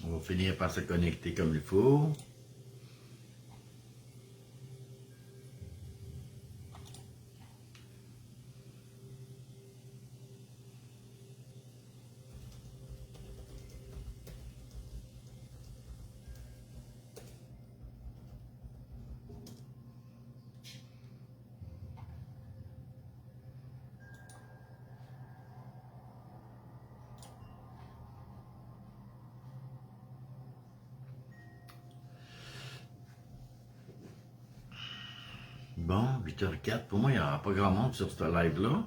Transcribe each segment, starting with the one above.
On va finir par se connecter comme il faut. Bon, 8h04. Pour moi, il n'y aura pas grand monde sur ce live-là.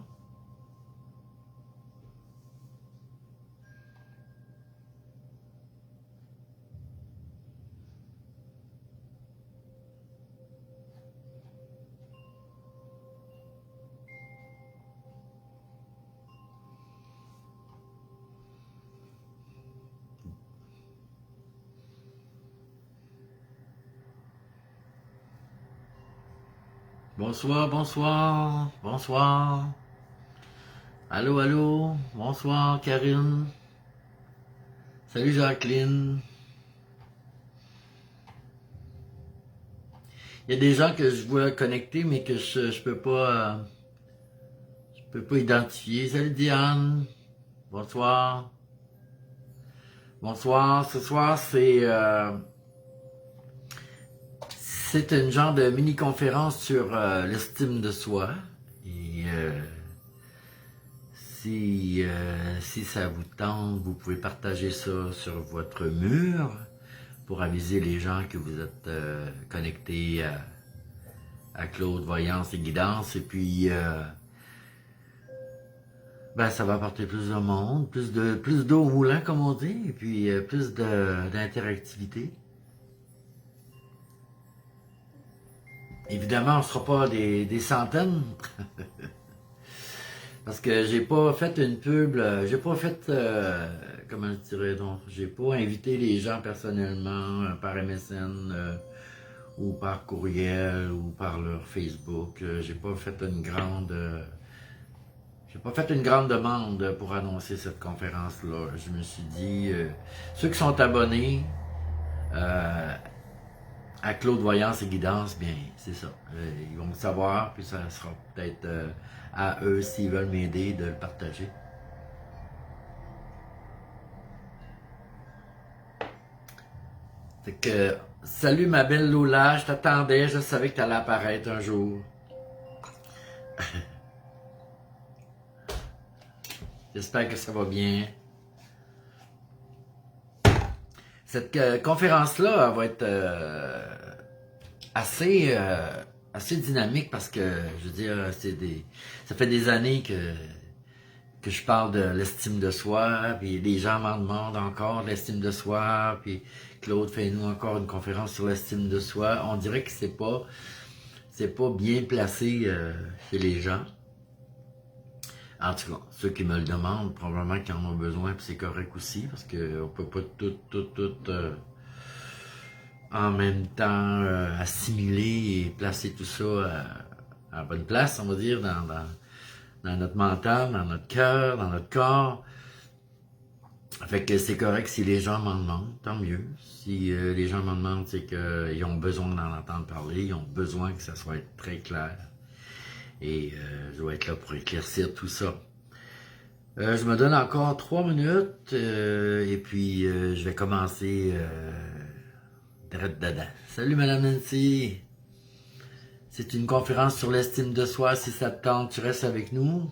Bonsoir, bonsoir, bonsoir. Allô, allô, bonsoir Karine. Salut Jacqueline. Il y a des gens que je vois connecter, mais que je peux pas identifier. Salut Diane. Bonsoir. Bonsoir. Ce soir, c'est une genre de mini-conférence sur l'estime de soi. Et si ça vous tente, vous pouvez partager ça sur votre mur pour aviser les gens que vous êtes connectés à Claude Voyance et Guidance. Et puis, ça va apporter plus de monde, plus d'eau au moulin, comme on dit, et puis plus d'interactivité. Évidemment, on ne sera pas des centaines, parce que j'ai pas fait une pub, j'ai pas fait, comment je dirais donc, j'ai pas invité les gens personnellement par MSN ou par courriel ou par leur Facebook. J'ai pas fait une grande demande pour annoncer cette conférence-là. Je me suis dit, ceux qui sont abonnés à Claude Voyance et Guidance, bien, c'est ça. Ils vont le savoir, puis ça sera peut-être à eux, s'ils veulent m'aider, de le partager. Fait que, salut ma belle Lola, je t'attendais, je savais que tu allais apparaître un jour. J'espère que ça va bien. Cette conférence-là va être assez dynamique parce que, je veux dire, ça fait des années que je parle de l'estime de soi, puis les gens m'en demandent encore de l'estime de soi, puis Claude, fais-nous encore une conférence sur l'estime de soi. On dirait que c'est pas bien placé chez les gens. En tout cas, ceux qui me le demandent, probablement qu'ils en ont besoin, puis c'est correct aussi, parce qu'on peut pas tout en même temps assimiler et placer tout ça à la bonne place, on va dire, dans notre mental, dans notre cœur, dans notre corps. Fait que c'est correct si les gens m'en demandent, tant mieux. Si les gens m'en demandent, c'est qu'ils ont besoin d'en entendre parler, ils ont besoin que ça soit très clair. Et je vais être là pour éclaircir tout ça. Je me donne encore 3 minutes et puis je vais commencer direct dedans. Salut Madame Nancy! C'est une conférence sur l'estime de soi. Si ça te tente, tu restes avec nous.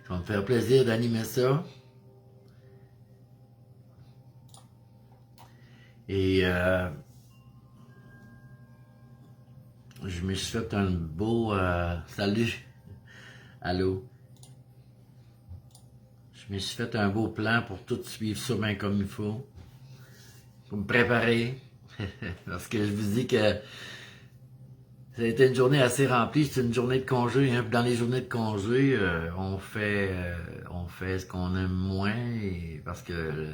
Ça va me faire plaisir d'animer ça. Et je me suis fait un beau... salut! Allô? Je me suis fait un beau plan pour tout suivre ça bien comme il faut. Pour me préparer. Parce que je vous dis que ça a été une journée assez remplie. C'est une journée de congé. Hein. Dans les journées de congé, on fait ce qu'on aime moins. Parce que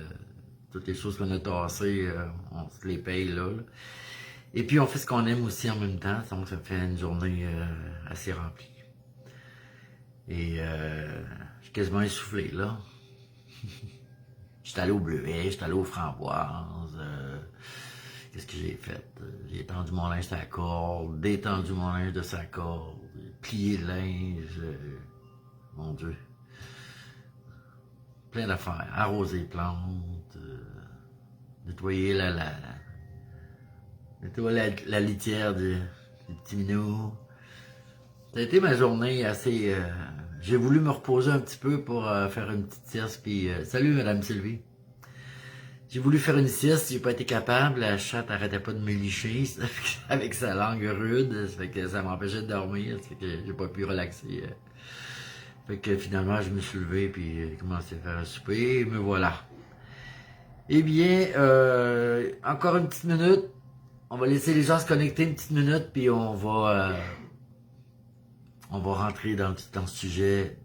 toutes les choses qu'on a tassées, on se les paye là. Et puis on fait ce qu'on aime aussi en même temps. Donc ça fait une journée assez remplie. Et je suis quasiment essoufflé là. J'étais allé au bleuet, j'étais allé aux framboises. Qu'est-ce que j'ai fait? J'ai étendu mon linge sur la corde, détendu mon linge de sa corde, plié le linge. Mon Dieu. Plein d'affaires. Arroser les plantes, nettoyer la litière du petit minou. Ça a été ma journée assez... j'ai voulu me reposer un petit peu pour faire une petite sieste. Puis, salut Madame Sylvie. J'ai voulu faire une sieste, j'ai pas été capable. La chatte arrêtait pas de me licher avec sa langue rude. Ça fait que ça m'empêchait de dormir. Ça fait que j'ai pas pu relaxer. Fait que finalement, je me suis levé puis j'ai commencé à faire un souper. Me voilà. Eh bien, encore une petite minute. On va laisser les gens se connecter une petite minute puis on va rentrer dans le sujet.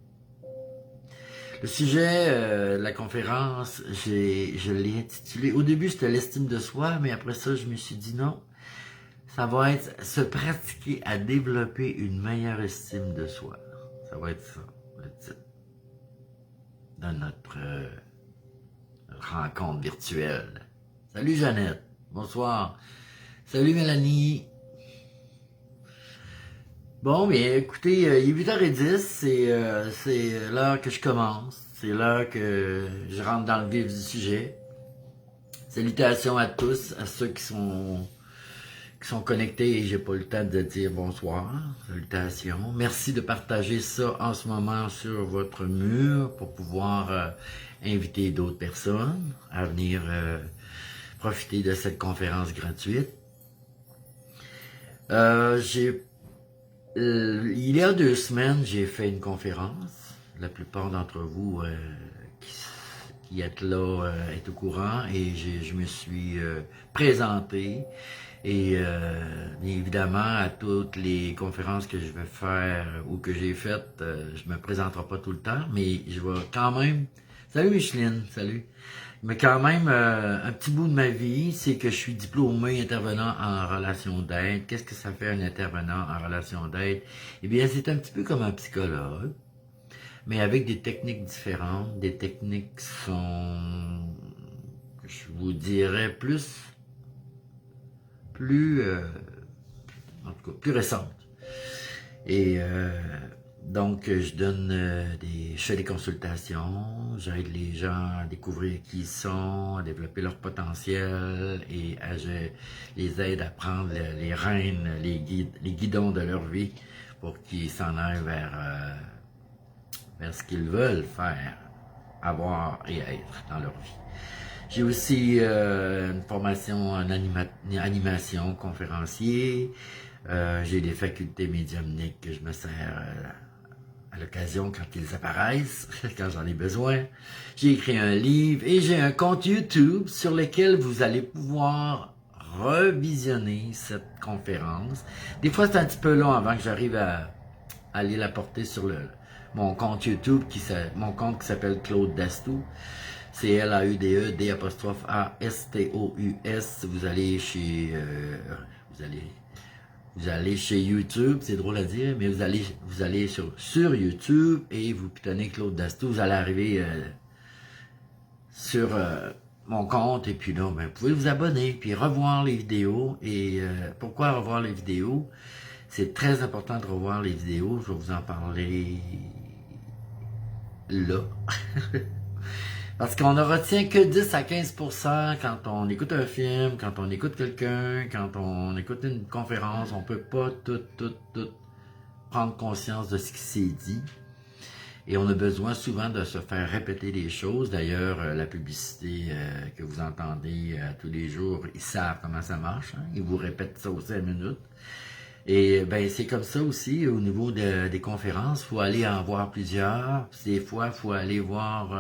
Le sujet de la conférence, je l'ai intitulé, au début c'était l'estime de soi, mais après ça je me suis dit non, ça va être se pratiquer à développer une meilleure estime de soi. Ça va être ça, le titre de notre rencontre virtuelle. Salut Jeannette, bonsoir. Salut Mélanie. Bon, bien, écoutez, il est 8h10, c'est l'heure que je commence, c'est l'heure que je rentre dans le vif du sujet. Salutations à tous, à ceux qui sont connectés et j'ai pas eu le temps de dire bonsoir. Salutations. Merci de partager ça en ce moment sur votre mur pour pouvoir inviter d'autres personnes à venir profiter de cette conférence gratuite. Il y a 2 semaines, j'ai fait une conférence. La plupart d'entre vous qui êtes là est au courant et je me suis présenté. Et bien évidemment, à toutes les conférences que je vais faire ou que j'ai faites, je me présenterai pas tout le temps, mais je vais quand même... Salut Micheline, salut! Mais quand même, un petit bout de ma vie, c'est que je suis diplômé intervenant en relation d'aide. Qu'est-ce que ça fait un intervenant en relation d'aide? Eh bien, c'est un petit peu comme un psychologue, mais avec des techniques différentes. Des techniques qui sont, je vous dirais, plus en tout cas, plus récentes. Et donc, je donne je fais des consultations, j'aide les gens à découvrir qui ils sont, à développer leur potentiel et je les aide à prendre les rênes, les guidons de leur vie pour qu'ils s'en aillent vers ce qu'ils veulent faire, avoir et être dans leur vie. J'ai aussi une formation en animation, conférencier. J'ai des facultés médiumniques que je me sers à l'occasion quand ils apparaissent, quand j'en ai besoin. J'ai écrit un livre et j'ai un compte YouTube sur lequel vous allez pouvoir revisionner cette conférence. Des fois, c'est un petit peu long avant que j'arrive à aller la porter sur mon compte YouTube, mon compte qui s'appelle Claude Dastou. C'est L-A-U-D-E, D'-A-S-T-O-U-S. Vous allez chez YouTube, c'est drôle à dire, mais vous allez sur YouTube et vous pitonnez Claude Dastou, vous allez arriver sur mon compte et puis là, ben, vous pouvez vous abonner puis revoir les vidéos. Et pourquoi revoir les vidéos? C'est très important de revoir les vidéos, je vais vous en parler là. Parce qu'on ne retient que 10 à 15% quand on écoute un film, quand on écoute quelqu'un, quand on écoute une conférence. On ne peut pas tout prendre conscience de ce qui s'est dit. Et on a besoin souvent de se faire répéter des choses. D'ailleurs, la publicité que vous entendez tous les jours, ils savent comment ça marche. Hein? Ils vous répètent ça aux 5 minutes. Et ben c'est comme ça aussi au niveau des conférences, il faut aller en voir plusieurs. Des fois, il faut aller voir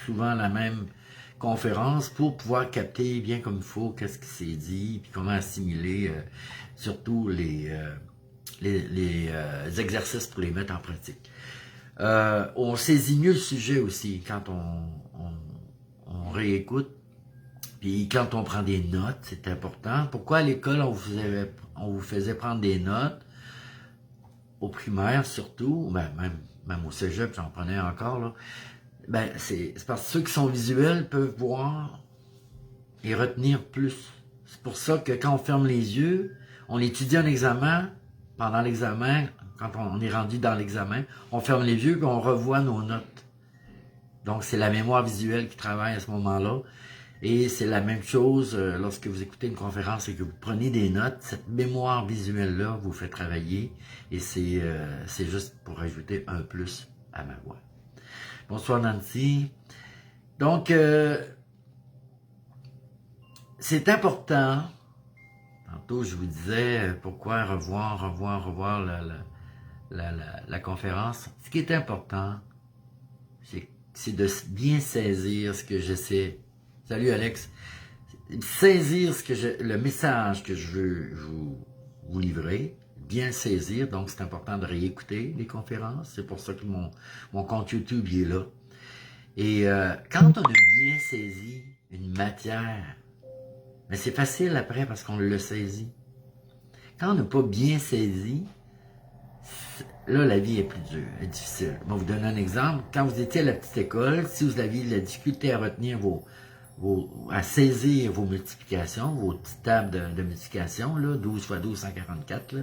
souvent la même conférence pour pouvoir capter bien comme il faut qu'est-ce qui s'est dit, puis comment assimiler surtout les exercices pour les mettre en pratique. On saisit mieux le sujet aussi quand on réécoute. Puis quand on prend des notes, c'est important. Pourquoi à l'école, on vous faisait prendre des notes? Au primaire surtout, ben, même au cégep, j'en prenais encore, là. Ben, c'est parce que ceux qui sont visuels peuvent voir et retenir plus. C'est pour ça que quand on ferme les yeux, on étudie un examen, pendant l'examen, quand on est rendu dans l'examen, on ferme les yeux et on revoit nos notes. Donc, c'est la mémoire visuelle qui travaille à ce moment-là. Et c'est la même chose lorsque vous écoutez une conférence et que vous prenez des notes. Cette mémoire visuelle-là vous fait travailler et c'est juste pour ajouter un plus à ma voix. Bonsoir Nancy. Donc, c'est important. Tantôt, je vous disais pourquoi revoir la conférence. Ce qui est important, c'est de bien saisir ce que j'essaie. Salut Alex. Saisir le message que je veux vous livrer, bien le saisir. Donc, c'est important de réécouter les conférences. C'est pour ça que mon compte YouTube il est là. Et quand on a bien saisi une matière, mais c'est facile après parce qu'on l'a saisi. Quand on n'a pas bien saisi, là, la vie est plus dure, est difficile. Je vais vous donner un exemple. Quand vous étiez à la petite école, si vous aviez de la difficulté à retenir à saisir vos multiplications, vos petites tables de multiplication, là, 12 x 12, 144, là,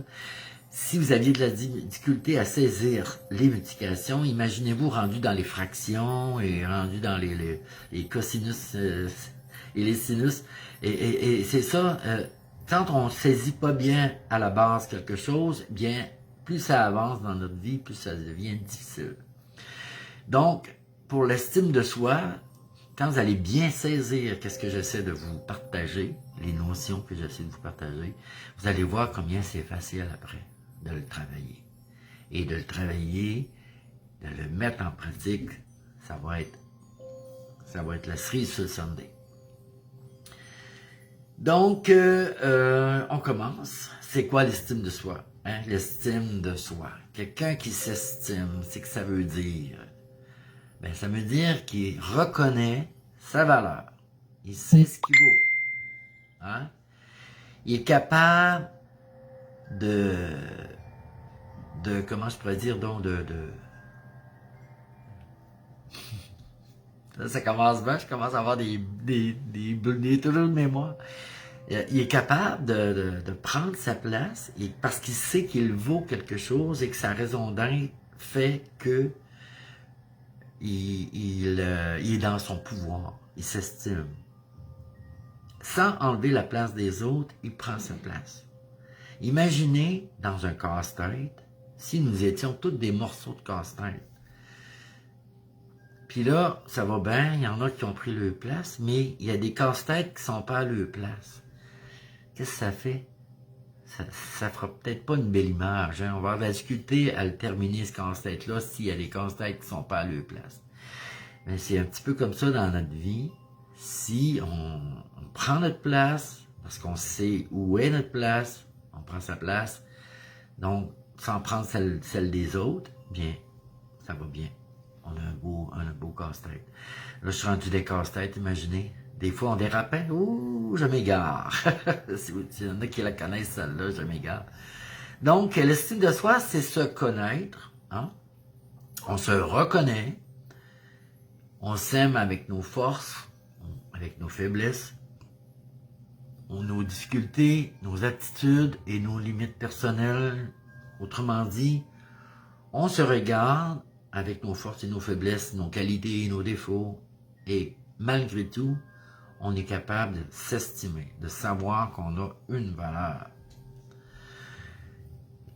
si vous aviez de la difficulté à saisir les multiplications, imaginez-vous rendu dans les fractions et rendu dans les cosinus et les sinus. Et c'est ça, quand on ne saisit pas bien à la base quelque chose, bien, plus ça avance dans notre vie, plus ça devient difficile. Donc, pour l'estime de soi, quand vous allez bien saisir qu'est-ce que j'essaie de vous partager, les notions que j'essaie de vous partager, vous allez voir combien c'est facile après de le travailler. Et de le travailler, de le mettre en pratique, ça va être la cerise sur le Sunday. Donc, on commence. C'est quoi l'estime de soi? Hein? L'estime de soi. Quelqu'un qui s'estime, c'est que ça veut dire? Ben, ça veut dire qu'il reconnaît sa valeur. Il sait ce qu'il vaut. Hein? Il est capable comment je pourrais dire, donc, Là, ça commence bien, je commence à avoir des trous de mémoire. Il est capable de prendre sa place parce qu'il sait qu'il vaut quelque chose et que sa raison d'être fait que il est dans son pouvoir, il s'estime. Sans enlever la place des autres, il prend sa place. Imaginez dans un casse-tête, si nous étions tous des morceaux de casse-tête. Puis là, ça va bien, il y en a qui ont pris leur place, mais il y a des casse-têtes qui ne sont pas à leur place. Qu'est-ce que ça fait? Ça fera peut-être pas une belle image. Hein? On va avoir de la difficulté à le terminer, ce casse-tête-là, s'il y a des casse-têtes qui ne sont pas à leur place. Mais c'est un petit peu comme ça dans notre vie. Si on prend notre place, parce qu'on sait où est notre place, on prend sa place, donc sans prendre celle des autres, bien, ça va bien. On a un beau casse-tête. Là, je suis rendu des casse-têtes, imaginez. Des fois, on dérapait. Ouh, je m'égare. S'il y en a qui la connaissent, celle-là, je m'égare. Donc, l'estime de soi, c'est se connaître. Hein? On se reconnaît. On s'aime avec nos forces, avec nos faiblesses, nos difficultés, nos attitudes et nos limites personnelles. Autrement dit, on se regarde avec nos forces et nos faiblesses, nos qualités et nos défauts. Et malgré tout, on est capable de s'estimer, de savoir qu'on a une valeur.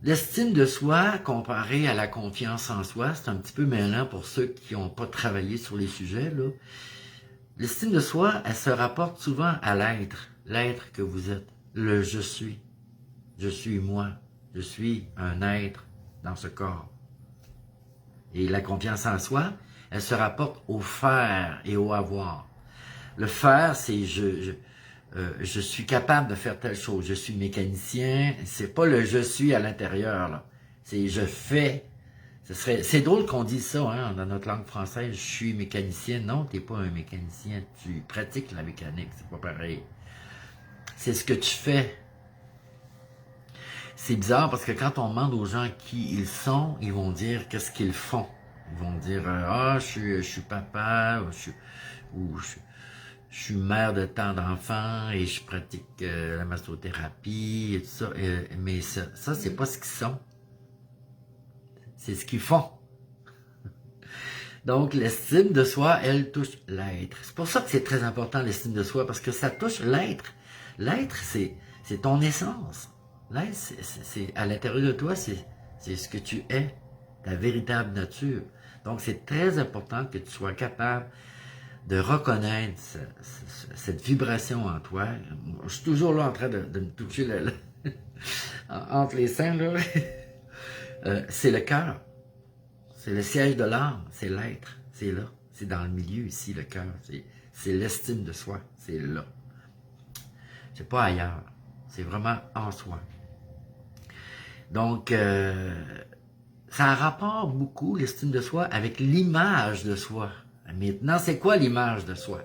L'estime de soi, comparée à la confiance en soi, c'est un petit peu mêlant pour ceux qui n'ont pas travaillé sur les sujets, là. L'estime de soi, elle se rapporte souvent à l'être que vous êtes, le je suis. Je suis moi, je suis un être dans ce corps. Et la confiance en soi, elle se rapporte au faire et au avoir. Le faire, c'est je suis capable de faire telle chose. Je suis mécanicien. C'est pas le je suis à l'intérieur, là. C'est je fais. C'est drôle qu'on dise ça, hein, dans notre langue française. Je suis mécanicien. Non, t'es pas un mécanicien. Tu pratiques la mécanique. C'est pas pareil. C'est ce que tu fais. C'est bizarre parce que quand on demande aux gens qui ils sont, ils vont dire qu'est-ce qu'ils font. Ils vont dire ah, je suis papa, ou je suis mère de tant d'enfants et je pratique la massothérapie et tout ça. Mais ça c'est pas ce qu'ils sont. C'est ce qu'ils font. Donc, l'estime de soi, elle touche l'être. C'est pour ça que c'est très important, l'estime de soi, parce que ça touche l'être. L'être, c'est ton essence. L'être, c'est à l'intérieur de toi, c'est ce que tu es, ta véritable nature. Donc, c'est très important que tu sois capable de reconnaître cette vibration en toi. Je suis toujours là en train de me toucher entre les seins, là. C'est le cœur. C'est le siège de l'âme, c'est l'être, c'est là. C'est dans le milieu ici, le cœur. C'est l'estime de soi, c'est là. C'est pas ailleurs. C'est vraiment en soi. Donc, ça a rapport beaucoup, l'estime de soi, avec l'image de soi. Maintenant, c'est quoi l'image de soi?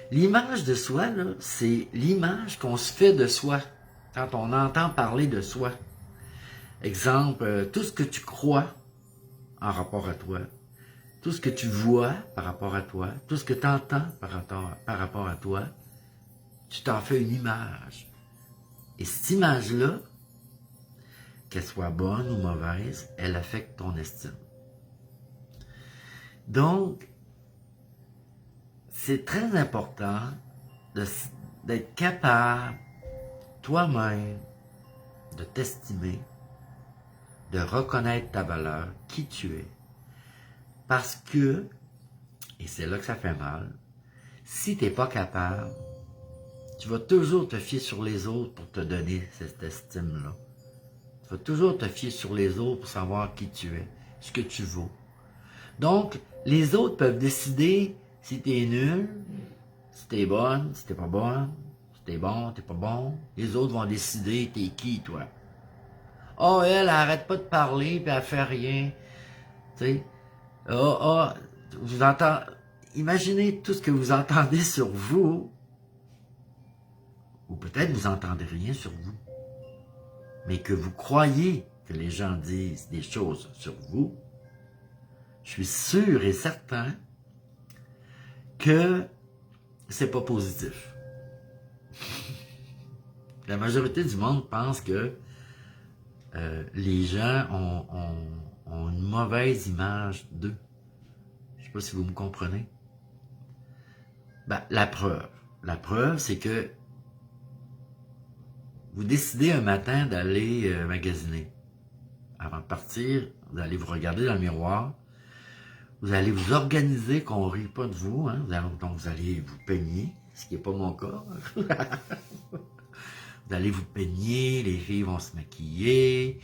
L'image de soi, c'est l'image qu'on se fait de soi quand on entend parler de soi. Exemple, tout ce que tu crois en rapport à toi, tout ce que tu vois par rapport à toi, tout ce que tu entends par rapport à toi, tu t'en fais une image. Et cette image-là, qu'elle soit bonne ou mauvaise, elle affecte ton estime. Donc, c'est très important d'être capable, toi-même, de t'estimer, de reconnaître ta valeur, qui tu es. Parce que, et c'est là que ça fait mal, si tu n'es pas capable, tu vas toujours te fier sur les autres pour te donner cette estime-là. Tu vas toujours te fier sur les autres pour savoir qui tu es, ce que tu vaux. Donc, les autres peuvent décider si tu es nul, si tu es bonne, si tu n'es pas bonne, si tu es bon, tu n'es pas bon. Les autres vont décider t'es qui, toi. Oh, elle arrête pas de parler, puis elle fait rien. Tu sais. Vous entendez. Imaginez tout ce que vous entendez sur vous, ou peut-être vous n'entendez rien sur vous, mais que vous croyez que les gens disent des choses sur vous. Je suis sûr et certain que c'est pas positif. La majorité du monde pense que les gens ont une mauvaise image d'eux. Je ne sais pas si vous me comprenez. Ben, la preuve, c'est que vous décidez un matin d'aller magasiner. Avant de partir, vous allez vous regarder dans le miroir. Vous allez vous organiser qu'on ne rit pas de vous. Hein? Donc, vous allez vous peigner, ce qui n'est pas mon cas. Vous allez vous peigner, les filles vont se maquiller,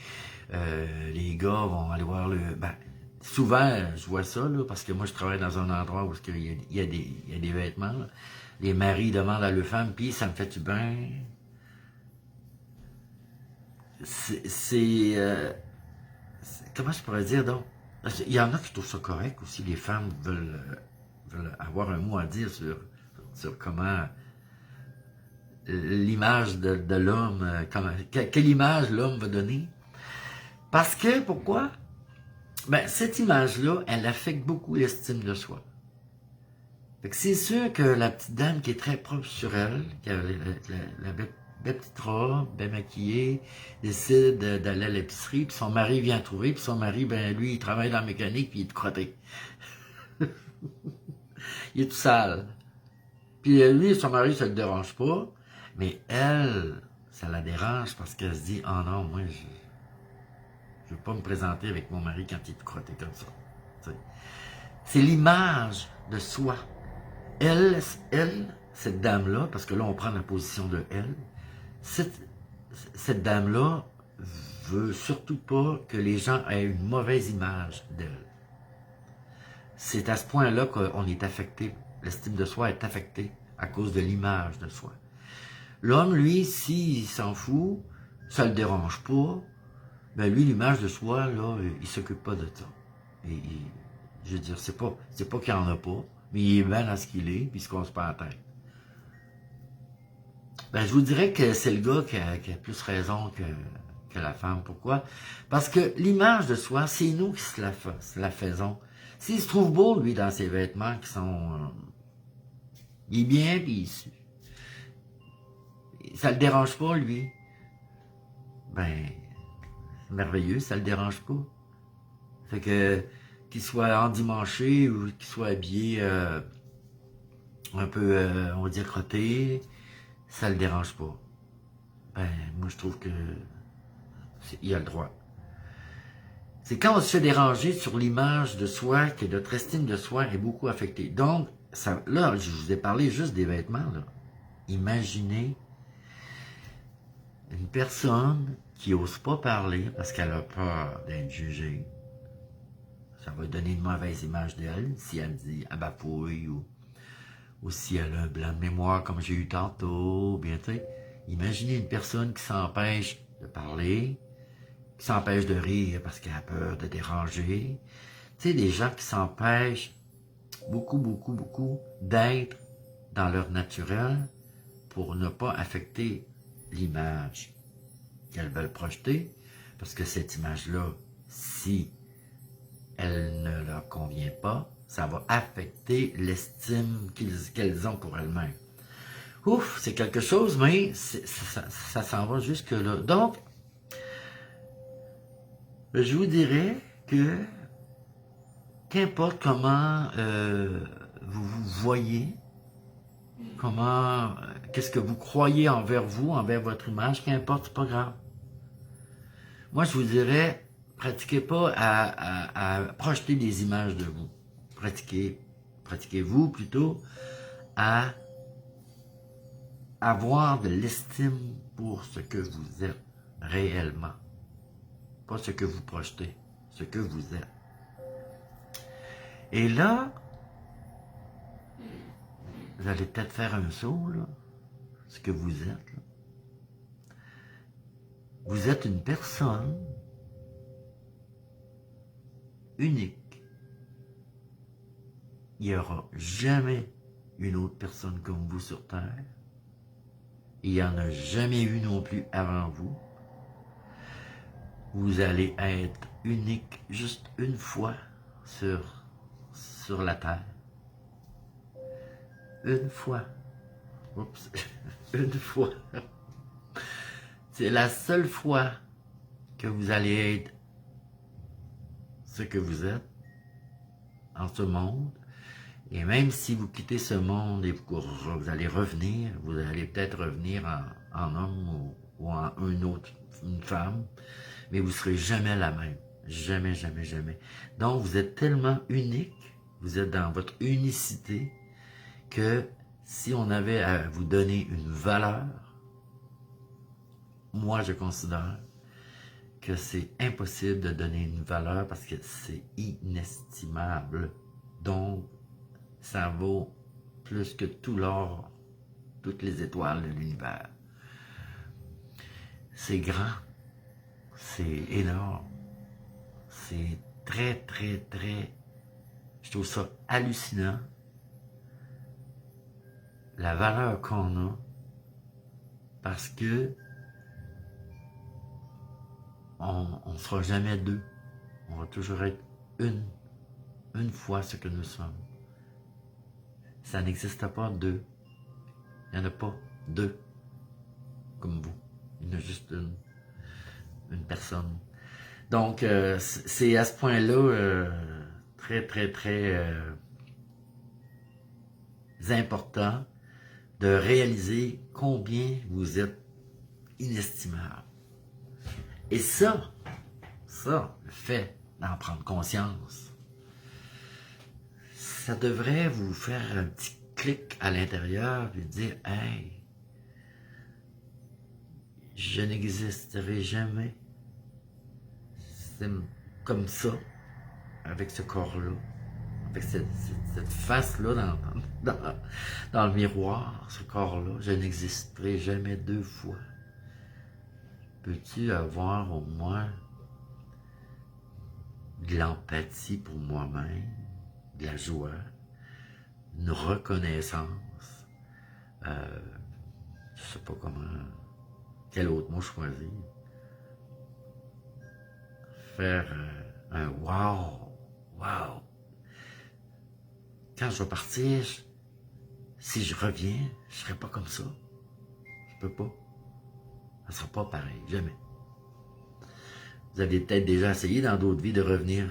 les gars vont aller voir le... Ben, souvent, je vois ça, là, parce que moi, je travaille dans un endroit où il y a des vêtements. Là. Les maris demandent à leur femme, puis ça me fait du bien. Comment je pourrais dire, donc? Il y en a qui trouvent ça correct aussi. Les femmes veulent avoir un mot à dire sur comment... l'image de l'homme, quelle image l'homme va donner. Parce que, pourquoi? Ben, cette image-là, elle affecte beaucoup l'estime de soi. Fait que c'est sûr que la petite dame qui est très propre sur elle, qui a la belle petite robe, bien maquillée, décide d'aller à l'épicerie, puis son mari vient trouver, puis son mari, ben lui, il travaille dans la mécanique, puis il est tout crotté. Il est tout sale. Puis lui, son mari, ça le dérange pas. Mais elle, ça la dérange parce qu'elle se dit « Oh non, moi, je veux pas me présenter avec mon mari quand il est crotté comme ça. » C'est l'image de soi. Elle, cette dame-là, parce que là, on prend la position de elle, cette dame-là veut surtout pas que les gens aient une mauvaise image d'elle. C'est à ce point-là qu'on est affecté. L'estime de soi est affectée à cause de l'image de soi. L'homme, lui, s'il s'en fout, ça le dérange pas, ben lui, l'image de soi, là, il s'occupe pas de ça. Je veux dire, c'est pas qu'il en a pas, mais il est bien dans ce qu'il est, puis il se casse pas la tête. Ben, je vous dirais que c'est le gars qui a plus raison que la femme. Pourquoi? Parce que l'image de soi, c'est nous qui se la faisons. S'il se trouve beau, lui, dans ses vêtements qui sont... il est bien, puis ça le dérange pas, lui. Ben, c'est merveilleux, ça le dérange pas. Fait que, qu'il soit endimanché ou qu'il soit habillé un peu, on va dire, crotté, ça le dérange pas. Ben, moi, je trouve que il a le droit. C'est quand on se fait déranger sur l'image de soi que notre estime de soi est beaucoup affectée. Donc, ça, là, je vous ai parlé juste des vêtements. Là. Imaginez une personne qui n'ose pas parler parce qu'elle a peur d'être jugée. Ça va donner une mauvaise image d'elle si elle dit « abafouille » ou si elle a un blanc de mémoire comme j'ai eu tantôt. Bien, tu sais, imaginez une personne qui s'empêche de parler, qui s'empêche de rire parce qu'elle a peur de déranger. Tu sais, des gens qui s'empêchent beaucoup d'être dans leur naturel pour ne pas affecter l'image qu'elles veulent projeter, parce que cette image-là, si elle ne leur convient pas, ça va affecter l'estime qu'elles ont pour elles-mêmes. Ouf, c'est quelque chose, mais ça s'en va jusque-là. Donc, je vous dirais que qu'importe comment vous vous voyez, comment, qu'est-ce que vous croyez envers vous, envers votre image, qu'importe, c'est pas grave. Moi, je vous dirais, pratiquez pas à projeter des images de vous. Pratiquez-vous plutôt à avoir de l'estime pour ce que vous êtes réellement. Pas ce que vous projetez, ce que vous êtes. Et là, vous allez peut-être faire un saut, là, ce que vous êtes. Là. Vous êtes une personne unique. Il n'y aura jamais une autre personne comme vous sur Terre. Il n'y en a jamais eu non plus avant vous. Vous allez être unique juste une fois sur la Terre. Une fois. Oups. Une fois. C'est la seule fois que vous allez être ce que vous êtes en ce monde. Et même si vous quittez ce monde et vous allez revenir, vous allez peut-être revenir en homme ou en une femme, mais vous ne serez jamais la même. Jamais, jamais, jamais. Donc, vous êtes tellement unique, vous êtes dans votre unicité, que si on avait à vous donner une valeur, moi, je considère que c'est impossible de donner une valeur parce que c'est inestimable. Donc, ça vaut plus que tout l'or, toutes les étoiles de l'univers. C'est grand, c'est énorme, c'est très, je trouve ça hallucinant, la valeur qu'on a, parce que on ne sera jamais deux, on va toujours être une fois ce que nous sommes. Ça n'existe pas deux. Il n'y en a pas deux comme vous. Il y en a juste une personne. Donc, c'est à ce point-là très important de réaliser combien vous êtes inestimable. Et ça, le fait d'en prendre conscience, ça devrait vous faire un petit clic à l'intérieur et dire « Hey, je n'existerai jamais comme ça, avec ce corps-là, avec cette face-là dans le miroir, ce corps-là, je n'existerai jamais deux fois. Peux-tu avoir au moins de l'empathie pour moi-même, de la joie, une reconnaissance, je sais pas comment, quel autre mot choisir, faire un wow, quand je vais partir, si je reviens, je serai pas comme ça. Je peux pas. Ça sera pas pareil, jamais. Vous avez peut-être déjà essayé dans d'autres vies de revenir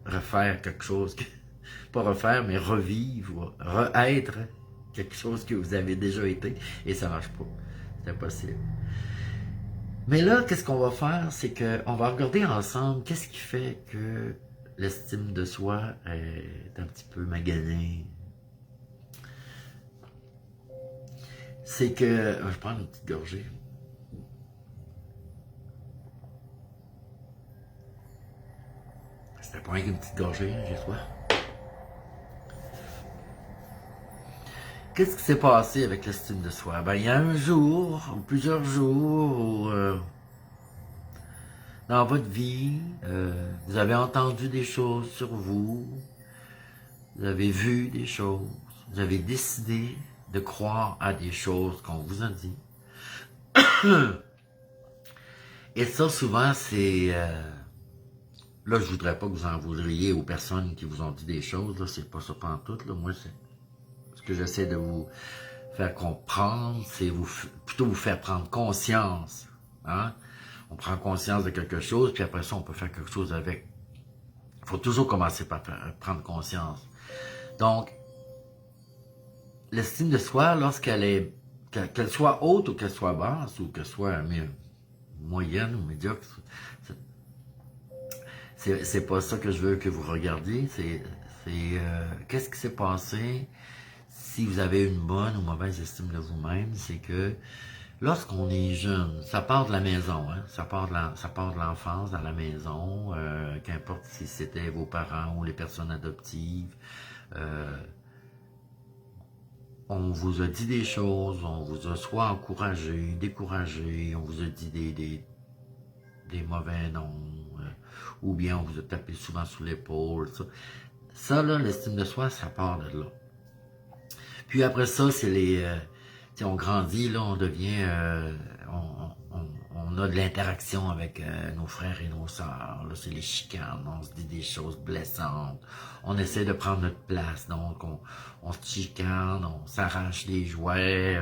refaire quelque chose, pas refaire, mais revivre, re-être quelque chose que vous avez déjà été, et ça marche pas. C'est impossible. Mais là, qu'est-ce qu'on va faire, c'est qu'on va regarder ensemble qu'est-ce qui fait que l'estime de soi est un petit peu maganée. C'est que... Je vais prendre une petite gorgée. C'était pas une petite gorgée, j'ai soif. Qu'est-ce qui s'est passé avec l'estime de soi? Ben, il y a un jour, ou plusieurs jours, où, dans votre vie, vous avez entendu des choses sur vous, vous avez vu des choses, vous avez décidé de croire à des choses qu'on vous a dit. Et ça, souvent, c'est... là, je voudrais pas que vous en voudriez aux personnes qui vous ont dit des choses, là, c'est pas ça pantoute, là. Moi, c'est ce que j'essaie de vous faire comprendre, c'est plutôt vous faire prendre conscience. Hein? On prend conscience de quelque chose, puis après ça, on peut faire quelque chose avec. Il faut toujours commencer par prendre conscience. Donc, l'estime de soi, lorsqu'elle est, qu'elle soit haute ou qu'elle soit basse, ou qu'elle soit moyenne ou médiocre, c'est pas ça que je veux que vous regardiez. C'est qu'est-ce qui s'est passé si vous avez une bonne ou mauvaise estime de vous-même, c'est que lorsqu'on est jeune, ça part de la maison, hein? Ça part de l'enfance, à la maison, qu'importe si c'était vos parents ou les personnes adoptives, on vous a dit des choses, on vous a soit encouragé, découragé, on vous a dit des mauvais noms, ou bien on vous a tapé souvent sous l'épaule, ça. Ça, là, l'estime de soi, ça part de là. Puis après ça, c'est les... on grandit, là, on devient... on a de l'interaction avec nos frères et nos sœurs. Là, c'est les chicanes, on se dit des choses blessantes. On essaie de prendre notre place, donc on se chicane, on s'arrache les jouets,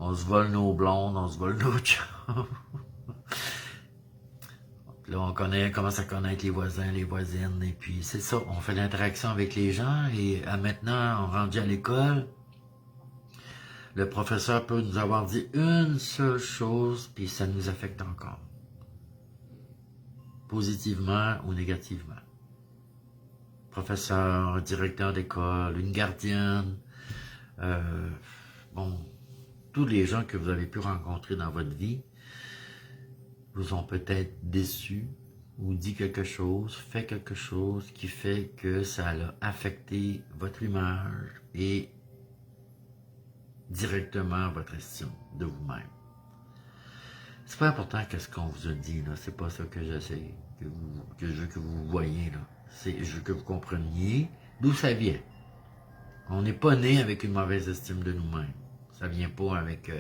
on se vole nos blondes, on se vole nos chums. Là, on commence à connaître les voisins, les voisines, et puis c'est ça, on fait l'interaction avec les gens, et maintenant, on rendu à l'école, le professeur peut nous avoir dit une seule chose, puis ça nous affecte encore. Positivement ou négativement. Professeur, directeur d'école, une gardienne, bon, tous les gens que vous avez pu rencontrer dans votre vie, vous ont peut-être déçu ou dit quelque chose, fait quelque chose qui fait que ça a affecté votre image et directement votre estime de vous-même. C'est pas important qu'est-ce qu'on vous a dit, là. C'est pas ça que j'essaie, que je veux que vous voyez, là. Je veux que vous compreniez d'où ça vient. On n'est pas né avec une mauvaise estime de nous-mêmes. Ça vient pas avec...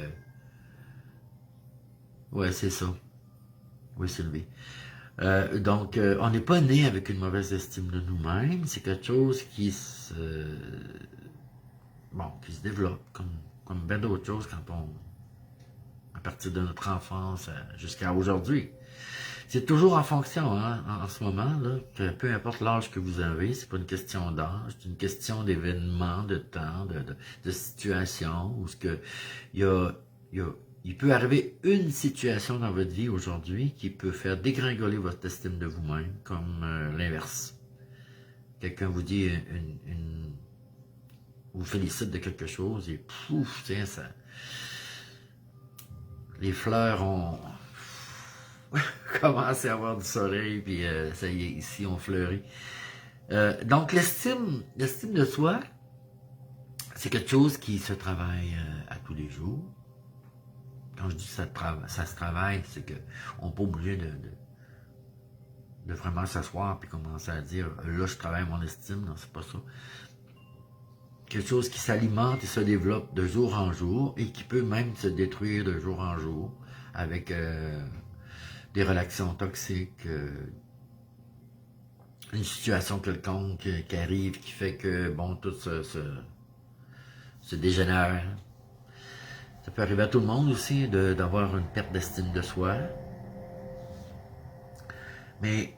Ouais, c'est ça. Oui, Sylvie. Donc, on n'est pas né avec une mauvaise estime de nous-mêmes. C'est quelque chose qui se développe, comme bien d'autres choses à partir de notre enfance jusqu'à aujourd'hui. C'est toujours en fonction, hein, en ce moment, là, que peu importe l'âge que vous avez, c'est pas une question d'âge, c'est une question d'événements, de temps, de situation, où il peut arriver une situation dans votre vie aujourd'hui qui peut faire dégringoler votre estime de vous-même, comme l'inverse. Quelqu'un vous dit vous félicite de quelque chose et pouf, tiens, ça... Les fleurs ont commencé à avoir du soleil, puis ça y est, ici, on fleurit. Donc, l'estime de soi, c'est quelque chose qui se travaille à tous les jours. Quand je dis que ça se travaille, c'est qu'on n'est pas obligé de vraiment s'asseoir et commencer à dire « là, je travaille mon estime ». Non, c'est pas ça. Quelque chose qui s'alimente et se développe de jour en jour et qui peut même se détruire de jour en jour avec des relations toxiques, une situation quelconque qui arrive, qui fait que, bon, tout se dégénère. Ça peut arriver à tout le monde aussi d'avoir une perte d'estime de soi. Mais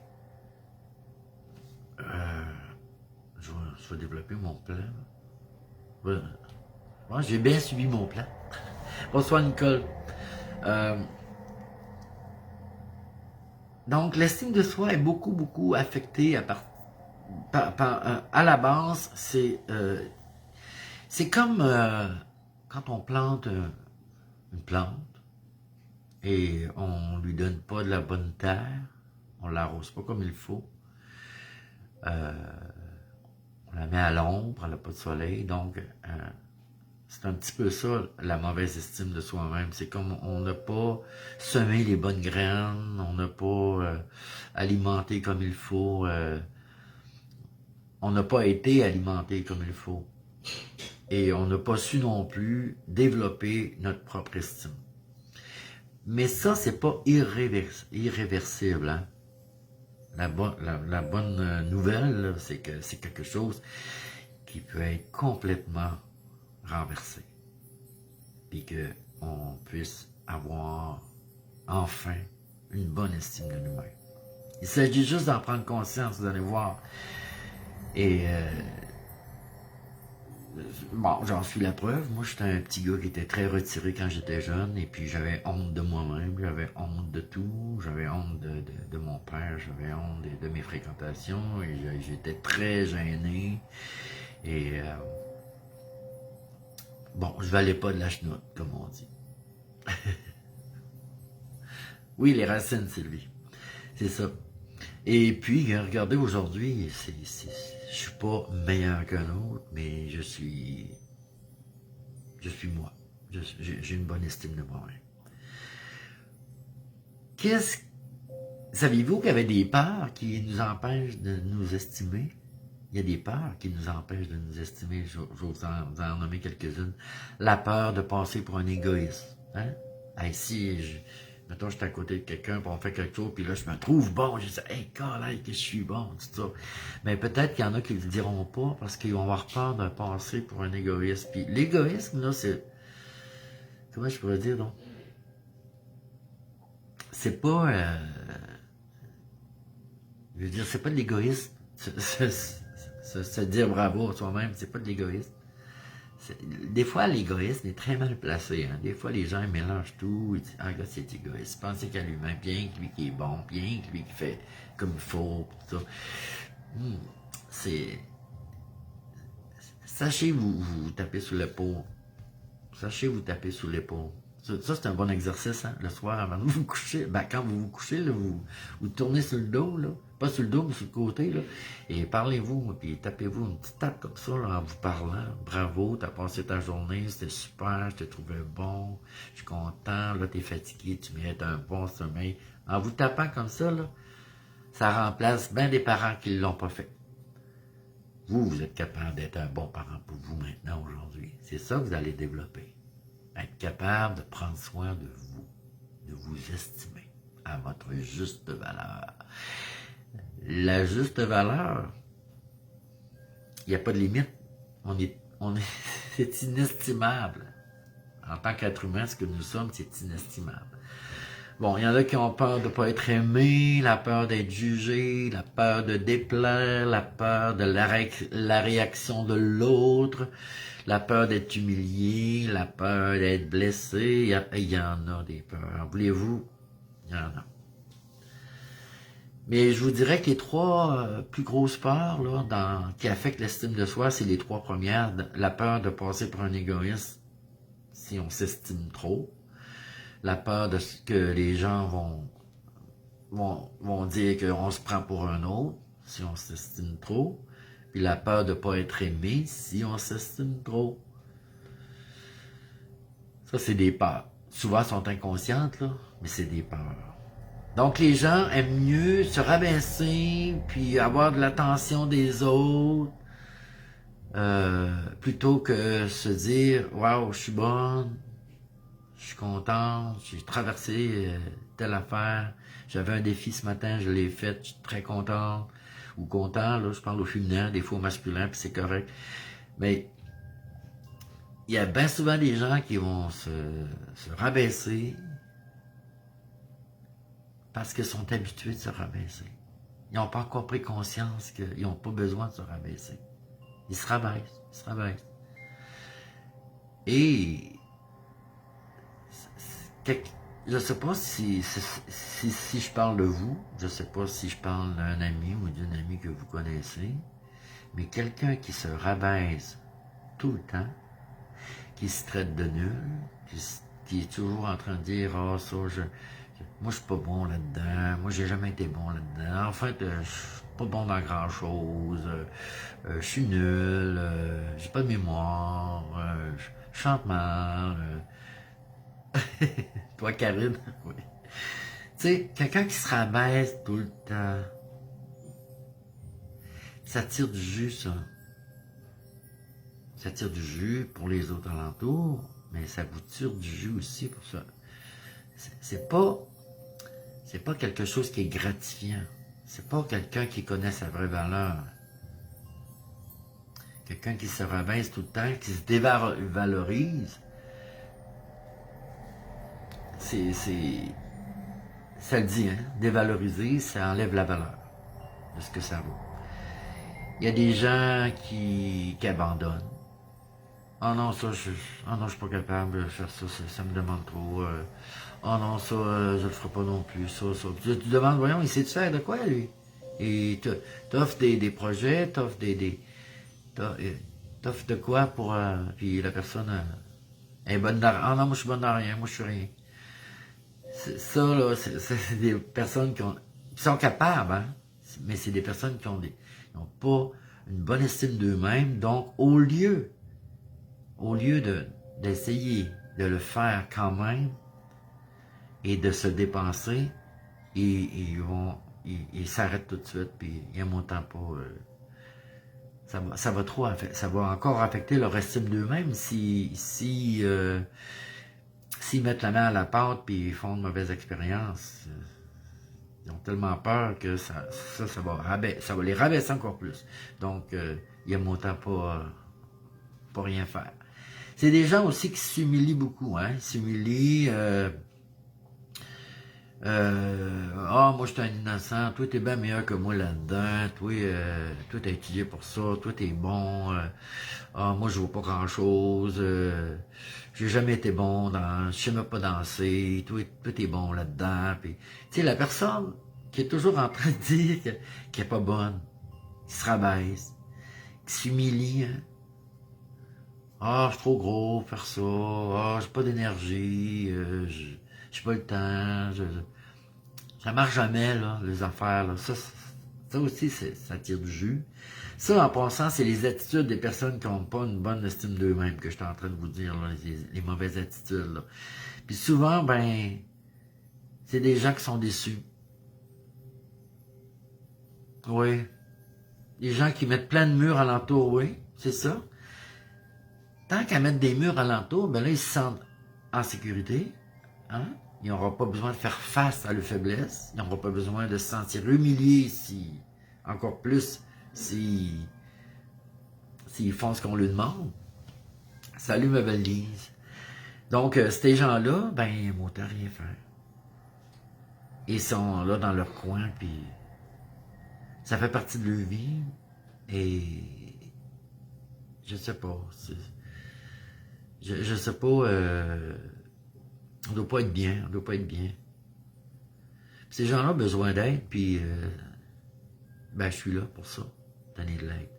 je vais développer mon plan. Moi, j'ai bien suivi mon plan. Bonsoir, Nicole. Donc, l'estime de soi est beaucoup affectée à la base. C'est comme quand on plante une plante et on lui donne pas de la bonne terre, on l'arrose pas comme il faut. On la met à l'ombre, elle n'a pas de soleil, donc c'est un petit peu ça, la mauvaise estime de soi-même. C'est comme on n'a pas semé les bonnes graines, on n'a pas alimenté comme il faut, on n'a pas été alimenté comme il faut. Et on n'a pas su non plus développer notre propre estime. Mais ça, c'est pas irréversible. Hein? La bonne nouvelle, c'est que c'est quelque chose qui peut être complètement renversé. Puis qu'on puisse avoir enfin une bonne estime de nous-mêmes. Il s'agit juste d'en prendre conscience, vous allez voir. Et bon, j'en suis la preuve. Moi, j'étais un petit gars qui était très retiré quand j'étais jeune, et puis j'avais honte de moi-même, j'avais honte de tout, j'avais honte de mon père, j'avais honte de mes fréquentations, et j'étais très gêné. Et bon, je valais pas de la chenoute, comme on dit. Oui, les racines, Sylvie. C'est ça. Et puis, regardez, aujourd'hui, je suis pas meilleur qu'un autre, mais je suis moi. J'ai une bonne estime de moi-même. Saviez-vous qu'il y avait des peurs qui nous empêchent de nous estimer? Il y a des peurs qui nous empêchent de nous estimer. Je vais vous en nommer quelques-unes. La peur de passer pour un égoïste. Hein? Hey, mettons, je suis à côté de quelqu'un, puis on fait quelque chose, puis là, je me trouve bon. Je dis, hey, calais, que je suis bon, tout ça. Mais peut-être qu'il y en a qui ne le diront pas parce qu'ils vont avoir peur de passer pour un égoïste. Puis l'égoïsme, là, c'est... Comment je pourrais dire, donc? C'est pas... je veux dire, c'est pas de l'égoïsme. Se dire bravo à soi-même, c'est pas de l'égoïsme. Des fois, l'égoïsme est très mal placé. Hein. Des fois, les gens mélangent tout. Ils disent, ah, gars, c'est égoïste. Pensez qu'à lui-même, bien que lui qui est bon, bien que lui qui fait comme il faut. Tout ça. C'est... Sachez vous taper sur l'épaule. Sachez vous taper sur l'épaule. Ça, c'est un bon exercice, hein, le soir avant de vous coucher. Ben, quand vous vous couchez, là, vous tournez sur le dos, là. Pas sur le dos, mais sur le côté, là. Et parlez-vous, puis tapez-vous une petite tape comme ça, là, en vous parlant. Bravo, t'as passé ta journée, c'était super, je te trouvais bon, je suis content, là, t'es fatigué, tu mérites un bon sommeil. En vous tapant comme ça, là, ça remplace bien des parents qui ne l'ont pas fait. Vous êtes capable d'être un bon parent pour vous maintenant, aujourd'hui. C'est ça que vous allez développer. Être capable de prendre soin de vous estimer à votre juste valeur. La juste valeur, il n'y a pas de limite. C'est inestimable. En tant qu'être humain, ce que nous sommes, c'est inestimable. Bon, il y en a qui ont peur de ne pas être aimés, la peur d'être jugé, la peur de déplaire, la peur de la réaction de l'autre, la peur d'être humilié, la peur d'être blessé. Il y en a des peurs. Voulez-vous? Il y en a. Mais je vous dirais que les trois plus grosses peurs là, qui affectent l'estime de soi, c'est les trois premières. La peur de passer pour un égoïste si on s'estime trop. La peur de ce que les gens vont dire qu'on se prend pour un autre si on s'estime trop. Puis la peur de ne pas être aimé si on s'estime trop. Ça, c'est des peurs. Souvent, elles sont inconscientes, là, mais c'est des peurs. Donc, les gens aiment mieux se rabaisser, puis avoir de l'attention des autres, plutôt que se dire « Waouh, je suis bonne, je suis contente, j'ai traversé telle affaire, j'avais un défi ce matin, je l'ai fait, je suis très contente. » ou content, là, je parle au féminin, des fois au masculin, puis c'est correct. Mais il y a bien souvent des gens qui vont se rabaisser parce qu'ils sont habitués de se rabaisser. Ils n'ont pas encore pris conscience qu'ils n'ont pas besoin de se rabaisser. Ils se rabaissent, ils se rabaissent. Et je ne sais pas si je parle de vous, je ne sais pas si je parle d'un ami ou d'une amie que vous connaissez, mais quelqu'un qui se rabaisse tout le temps, qui se traite de nul, qui est toujours en train de dire « Ah, ça, moi, je suis pas bon là-dedans, moi, j'ai jamais été bon là-dedans, en fait, je suis pas bon dans grand-chose, je suis nul, j'ai pas de mémoire, je chante mal. » Toi, Karine, oui. Tu sais, quelqu'un qui se rabaisse tout le temps, ça tire du jus, ça. Ça tire du jus pour les autres alentours, mais ça vous tire du jus aussi pour ça. C'est pas quelque chose qui est gratifiant. C'est pas quelqu'un qui connaît sa vraie valeur. Quelqu'un qui se rabaisse tout le temps, qui se dévalorise, ça le dit, hein? Dévaloriser, ça enlève la valeur de ce que ça vaut. Il y a des gens qui abandonnent. Oh non, ça, oh non, je suis pas capable de faire ça, ça me demande trop. Oh non, ça, je le ferai pas non plus, ça. Tu te demandes, voyons, il sait-tu faire de quoi, lui? Et t'offres des projets, t'offres t'offres de quoi pour... puis la personne est bonne dans... Ah non, moi, je suis bonne dans rien, moi, je suis rien. Ça, là, c'est des personnes qui sont capables, hein? Mais c'est des personnes qui n'ont pas une bonne estime d'eux-mêmes. Donc, au lieu d'essayer de le faire quand même et de se dépenser, ils s'arrêtent tout de suite, puis ils n'aiment autant pas... ça va encore affecter leur estime d'eux-mêmes s'ils mettent la main à la pâte puis ils font de mauvaises expériences. Ils ont tellement peur que ça va les rabaisser encore plus. Donc, ils n'aiment autant pas rien faire. C'est des gens aussi qui s'humilient beaucoup, hein? Ils s'humilient. Moi, je suis un innocent. Toi, t'es bien meilleur que moi là-dedans. Toi, t'as étudié pour ça. Toi, t'es bon. Moi, je vaux pas grand-chose. J'ai jamais été bon dans... Je sais même pas danser. Toi, t'es bon là-dedans. Puis, tu sais, la personne qui est toujours en train de dire qu'elle est pas bonne, qui se rabaisse, qui s'humilie, hein? Ah, je suis trop gros pour faire ça. Ah, j'ai pas d'énergie. J'ai pas le temps. Ça marche jamais, là, les affaires. Là. Ça aussi, ça tire du jus. Ça, en passant, c'est les attitudes des personnes qui n'ont pas une bonne estime d'eux-mêmes que je suis en train de vous dire, là, les mauvaises attitudes. Là. Puis souvent, ben, c'est des gens qui sont déçus. Oui. Des gens qui mettent plein de murs alentour, oui, c'est ça. Tant qu'à mettre des murs alentour, ben là, ils se sentent en sécurité. Hein? Ils n'auront pas besoin de faire face à leurs faiblesses. Ils n'auront pas besoin de se sentir humiliés encore plus, s'ils font ce qu'on leur demande. Salut ma belle Lise. Donc, ces gens-là, ben, ils n'ont rien faire. Ils sont là dans leur coin, puis ça fait partie de leur vie. Et je sais pas. Je sais pas. On doit pas être bien. On doit pas être bien. Puis ces gens-là ont besoin d'aide, puis ben, je suis là pour ça, donner de l'aide.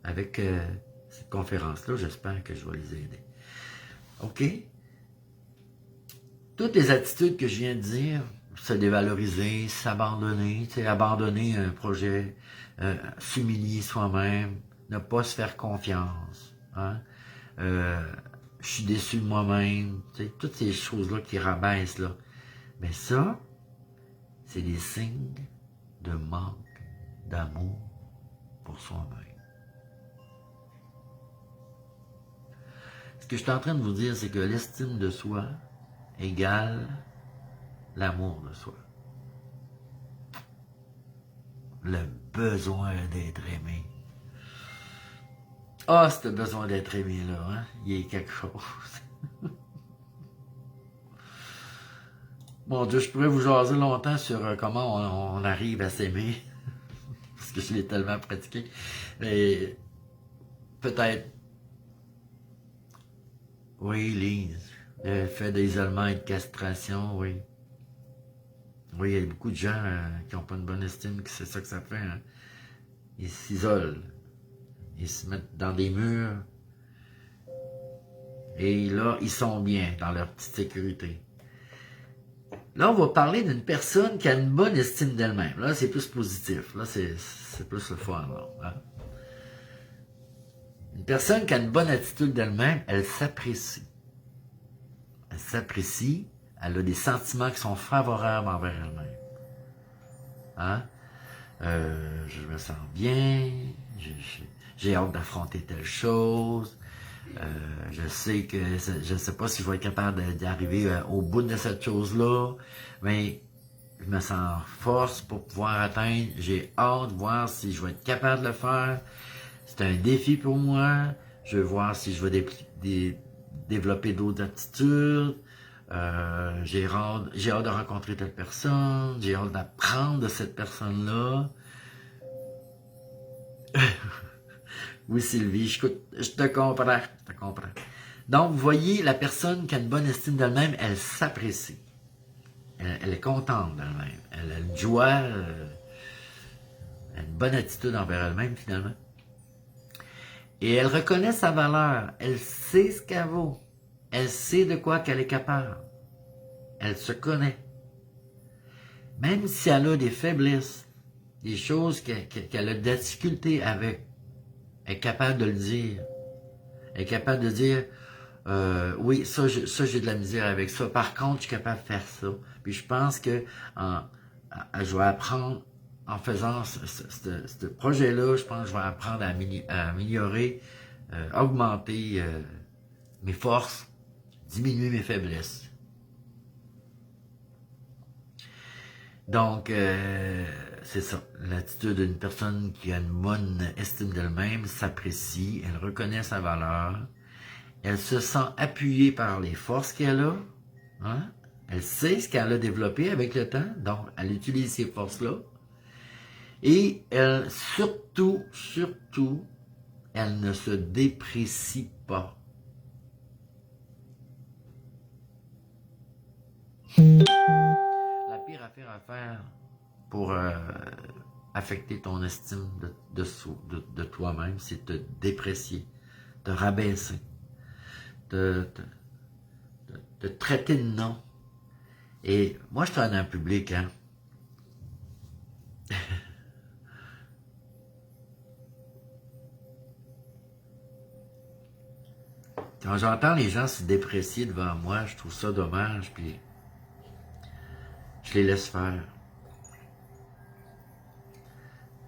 Avec cette conférence-là, j'espère que je vais les aider. OK? Toutes les attitudes que je viens de dire, se dévaloriser, s'abandonner, abandonner un projet, s'humilier soi-même, ne pas se faire confiance, hein? Je suis déçu de moi-même, toutes ces choses-là qui rabaissent, là. Mais ça, c'est des signes de manque d'amour pour soi-même. Ce que je suis en train de vous dire, c'est que l'estime de soi égale l'amour de soi. besoin d'être aimé. Ah, ce besoin d'être aimé, là, hein? Il y a quelque chose. Mon Dieu, je pourrais vous jaser longtemps sur comment on arrive à s'aimer. Parce que je l'ai tellement pratiqué. Mais peut-être, oui, Lise, le fait d'isolement et de castration, oui. Oui, il y a beaucoup de gens qui n'ont pas une bonne estime, que c'est ça que ça fait. Hein? Ils s'isolent. Ils se mettent dans des murs. Et là, ils sont bien dans leur petite sécurité. Là, on va parler d'une personne qui a une bonne estime d'elle-même. Là, c'est plus positif. Là, c'est plus le fun. Là, hein? Une personne qui a une bonne attitude d'elle-même, elle s'apprécie. Elle s'apprécie. Elle a des sentiments qui sont favorables envers elle-même. Hein? Je me sens bien. J'ai hâte d'affronter telle chose. Je sais que je ne sais pas si je vais être capable d'arriver au bout de cette chose-là, mais je me sens en force pour pouvoir atteindre. J'ai hâte de voir si je vais être capable de le faire. C'est un défi pour moi. Je veux voir si je vais développer d'autres aptitudes. J'ai hâte de rencontrer telle personne. J'ai hâte d'apprendre de cette personne-là. Oui, Sylvie, je te comprends, je te comprends. Donc, vous voyez, la personne qui a une bonne estime d'elle-même, elle s'apprécie. Elle est contente d'elle-même. Elle a une joie, elle a une bonne attitude envers elle-même, finalement. Et elle reconnaît sa valeur. Elle sait ce qu'elle vaut. Elle sait de quoi qu'elle est capable. Elle se connaît. Même si elle a des faiblesses, des choses qu'elle a de la difficulté avec, elle est capable de le dire. Elle est capable de dire, oui, ça j'ai de la misère avec ça. Par contre, je suis capable de faire ça. Puis je pense que je vais apprendre, en faisant ce projet-là, je pense que je vais apprendre à améliorer, augmenter mes forces, diminuer mes faiblesses. Donc, c'est ça. L'attitude d'une personne qui a une bonne estime d'elle-même s'apprécie, elle reconnaît sa valeur, elle se sent appuyée par les forces qu'elle a, hein? Elle sait ce qu'elle a développé avec le temps, donc elle utilise ces forces-là, et elle, surtout, elle ne se déprécie pas. La pire affaire à faire pour affecter ton estime de toi-même, c'est te déprécier, te rabaisser, te traiter de nom. Et moi, je travaille dans le public, hein. Quand j'entends les gens se déprécier devant moi, je trouve ça dommage, puis je les laisse faire.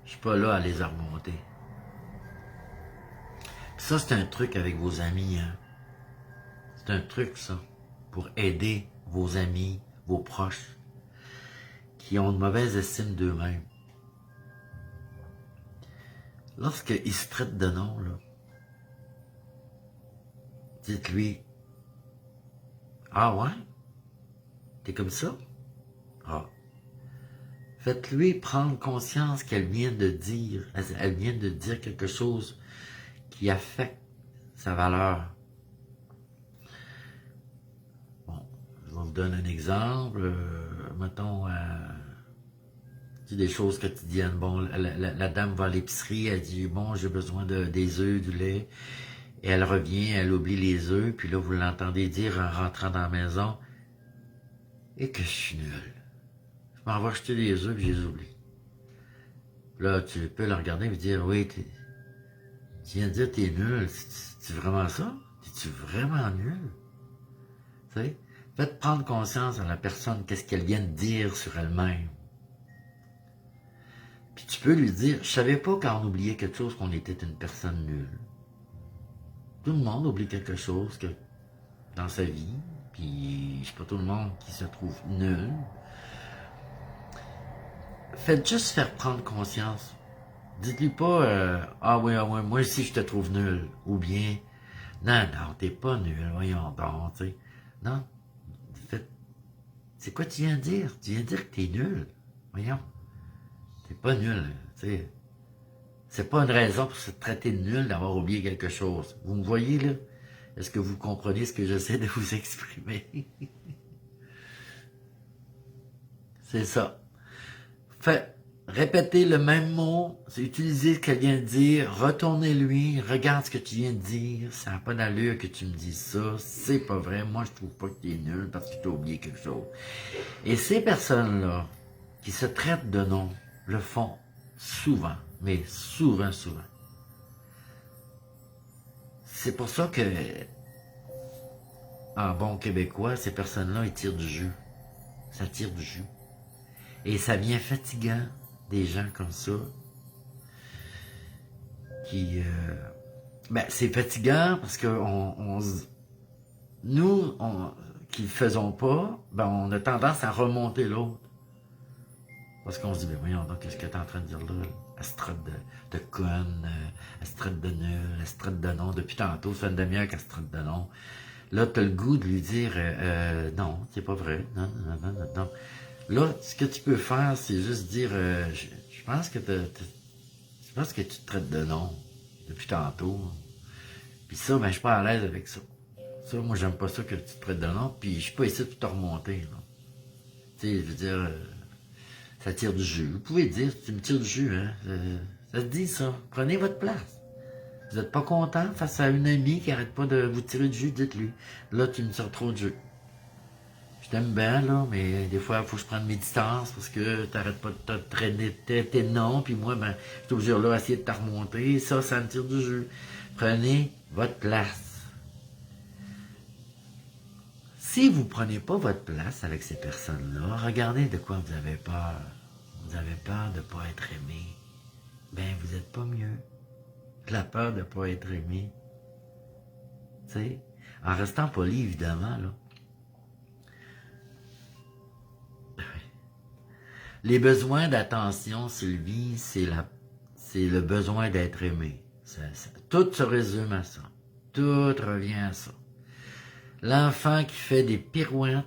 Je suis pas là à les remonter. Puis ça, c'est un truc avec vos amis, hein. C'est un truc, ça, pour aider vos amis, vos proches, qui ont une mauvaise estime d'eux-mêmes. Lorsqu'ils se traitent de nom, là, dites-lui, « Ah ouais? T'es comme ça? » Ah. Faites-lui prendre conscience qu'elle vient de dire, elle vient de dire quelque chose qui affecte sa valeur. Bon, je vous donne un exemple. Mettons, des choses quotidiennes. Bon, la dame va à l'épicerie, elle dit, bon, j'ai besoin des œufs, du lait. Et elle revient, elle oublie les œufs, puis là, vous l'entendez dire en rentrant dans la maison, et que je suis nul. Je m'en vais acheter des œufs, puis je les oublie. Là, tu peux le regarder et dire, oui, tu viens de dire t'es nul. C'est-tu vraiment ça? Es-tu vraiment nul? Tu sais? Faites prendre conscience à la personne qu'est-ce qu'elle vient de dire sur elle-même. Puis tu peux lui dire, je savais pas quand on oubliait quelque chose qu'on était une personne nulle. Tout le monde oublie quelque chose dans sa vie, puis c'est pas tout le monde qui se trouve nul. Faites juste faire prendre conscience Dites-lui pas, ah ouais, moi aussi je te trouve nul. Ou bien, non, t'es pas nul, voyons donc, tu sais. Non, faites, c'est quoi tu viens de dire? Tu viens de dire que t'es nul. Voyons, t'es pas nul, tu sais. C'est pas une raison pour se traiter de nul d'avoir oublié quelque chose. Vous me voyez, là? Est-ce que vous comprenez ce que j'essaie de vous exprimer? C'est ça. Répétez le même mot, utilisez ce qu'elle vient de dire, retournez-lui, regarde ce que tu viens de dire, ça n'a pas d'allure que tu me dises ça, c'est pas vrai, moi je trouve pas que tu es nul parce que tu as oublié quelque chose. Et ces personnes-là, qui se traitent de nom, le font souvent, mais souvent. C'est pour ça que, en bon québécois, ces personnes-là, ils tirent du jus. Ça tire du jus. Et ça devient fatigant, des gens comme ça, qui... ben, c'est fatigant parce que nous, qui le faisons pas, ben, on a tendance à remonter l'autre. Parce qu'on se dit, ben voyons donc, qu'est-ce que t'es en train de dire là? Astrade de conne, astrade de nul, astrade de non. Depuis tantôt, ça fait une demi-heure qu'astrade de non. Là, t'as le goût de lui dire, non, c'est pas vrai. Non. Là, ce que tu peux faire, c'est juste dire, je pense que je pense que tu te traites de non depuis tantôt. Puis ça, ben, je suis pas à l'aise avec ça. Ça, moi, j'aime pas ça que tu te traites de non, puis je suis pas ici pour te remonter, là. Tu sais, je veux dire, ça tire du jus. Vous pouvez dire, tu me tires du jus, hein. Ça se dit, ça. Prenez votre place. Vous n'êtes pas content face à une amie qui arrête pas de vous tirer du jus, dites-lui. Là, tu me tires trop de jus. Je t'aime bien, là, mais des fois, il faut que je prenne mes distances parce que t'arrêtes pas de te traîner tes noms, puis moi, ben, je suis obligé là à essayer de te remonter. Ça me tire du jus. Prenez votre place. Si vous ne prenez pas votre place avec ces personnes-là, regardez de quoi vous avez peur. Vous avez peur de ne pas être aimé. Ben, vous n'êtes pas mieux. La peur de ne pas être aimé. Tu sais, en restant poli, évidemment, là. Les besoins d'attention, Sylvie, c'est le besoin d'être aimé. Tout se résume à ça. Tout revient à ça. L'enfant qui fait des pirouettes,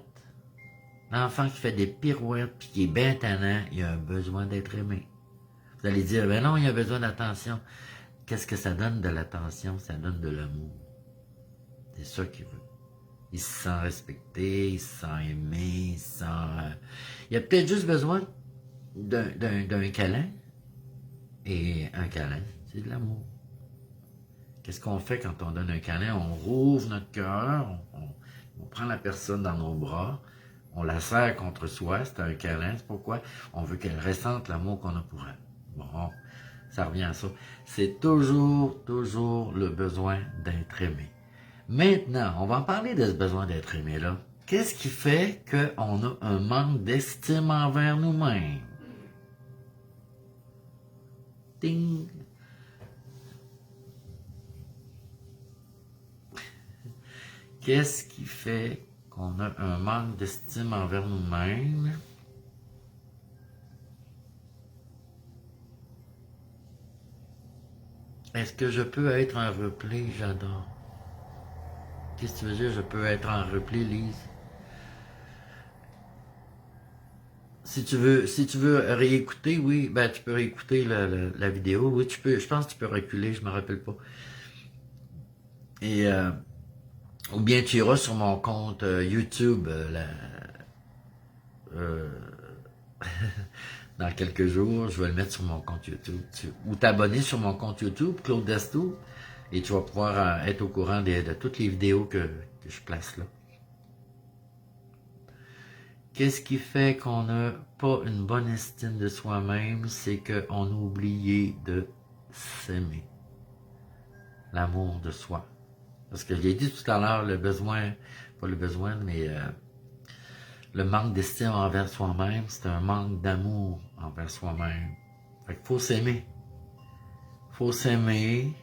puis qui est bien tannant, il a un besoin d'être aimé. Vous allez dire, ben non, il a besoin d'attention. Qu'est-ce que ça donne de l'attention? Ça donne de l'amour. C'est ça qu'il veut. Il se sent respecté, il se sent aimé, il se sent... il a peut-être juste besoin d'un câlin. Et un câlin, c'est de l'amour. Qu'est-ce qu'on fait quand on donne un câlin? On rouvre notre cœur, on prend la personne dans nos bras, on la serre contre soi, c'est un câlin, c'est pourquoi on veut qu'elle ressente l'amour qu'on a pour elle. Bon, ça revient à ça. C'est toujours le besoin d'être aimé. Maintenant, on va en parler de ce besoin d'être aimé là. Qu'est-ce qui fait qu'on a un manque d'estime envers nous-mêmes? Ding! Qu'est-ce qui fait qu'on a un manque d'estime envers nous-mêmes? Est-ce que je peux être en repli? J'adore. Qu'est-ce que tu veux dire, je peux être en repli, Lise? Si tu veux réécouter, oui, ben tu peux réécouter la vidéo. Oui, tu peux, je pense que tu peux reculer, je me rappelle pas. Et ou bien tu iras sur mon compte YouTube dans quelques jours, je vais le mettre sur mon compte YouTube. Ou t'abonner sur mon compte YouTube, Claude Destou, et tu vas pouvoir être au courant de toutes les vidéos que je place là. Qu'est-ce qui fait qu'on n'a pas une bonne estime de soi-même? C'est qu'on a oublié de s'aimer. L'amour de soi. Parce que j'ai dit tout à l'heure, le besoin, pas le besoin, mais le manque d'estime envers soi-même, c'est un manque d'amour envers soi-même. Fait qu'il faut s'aimer. Faut s'aimer.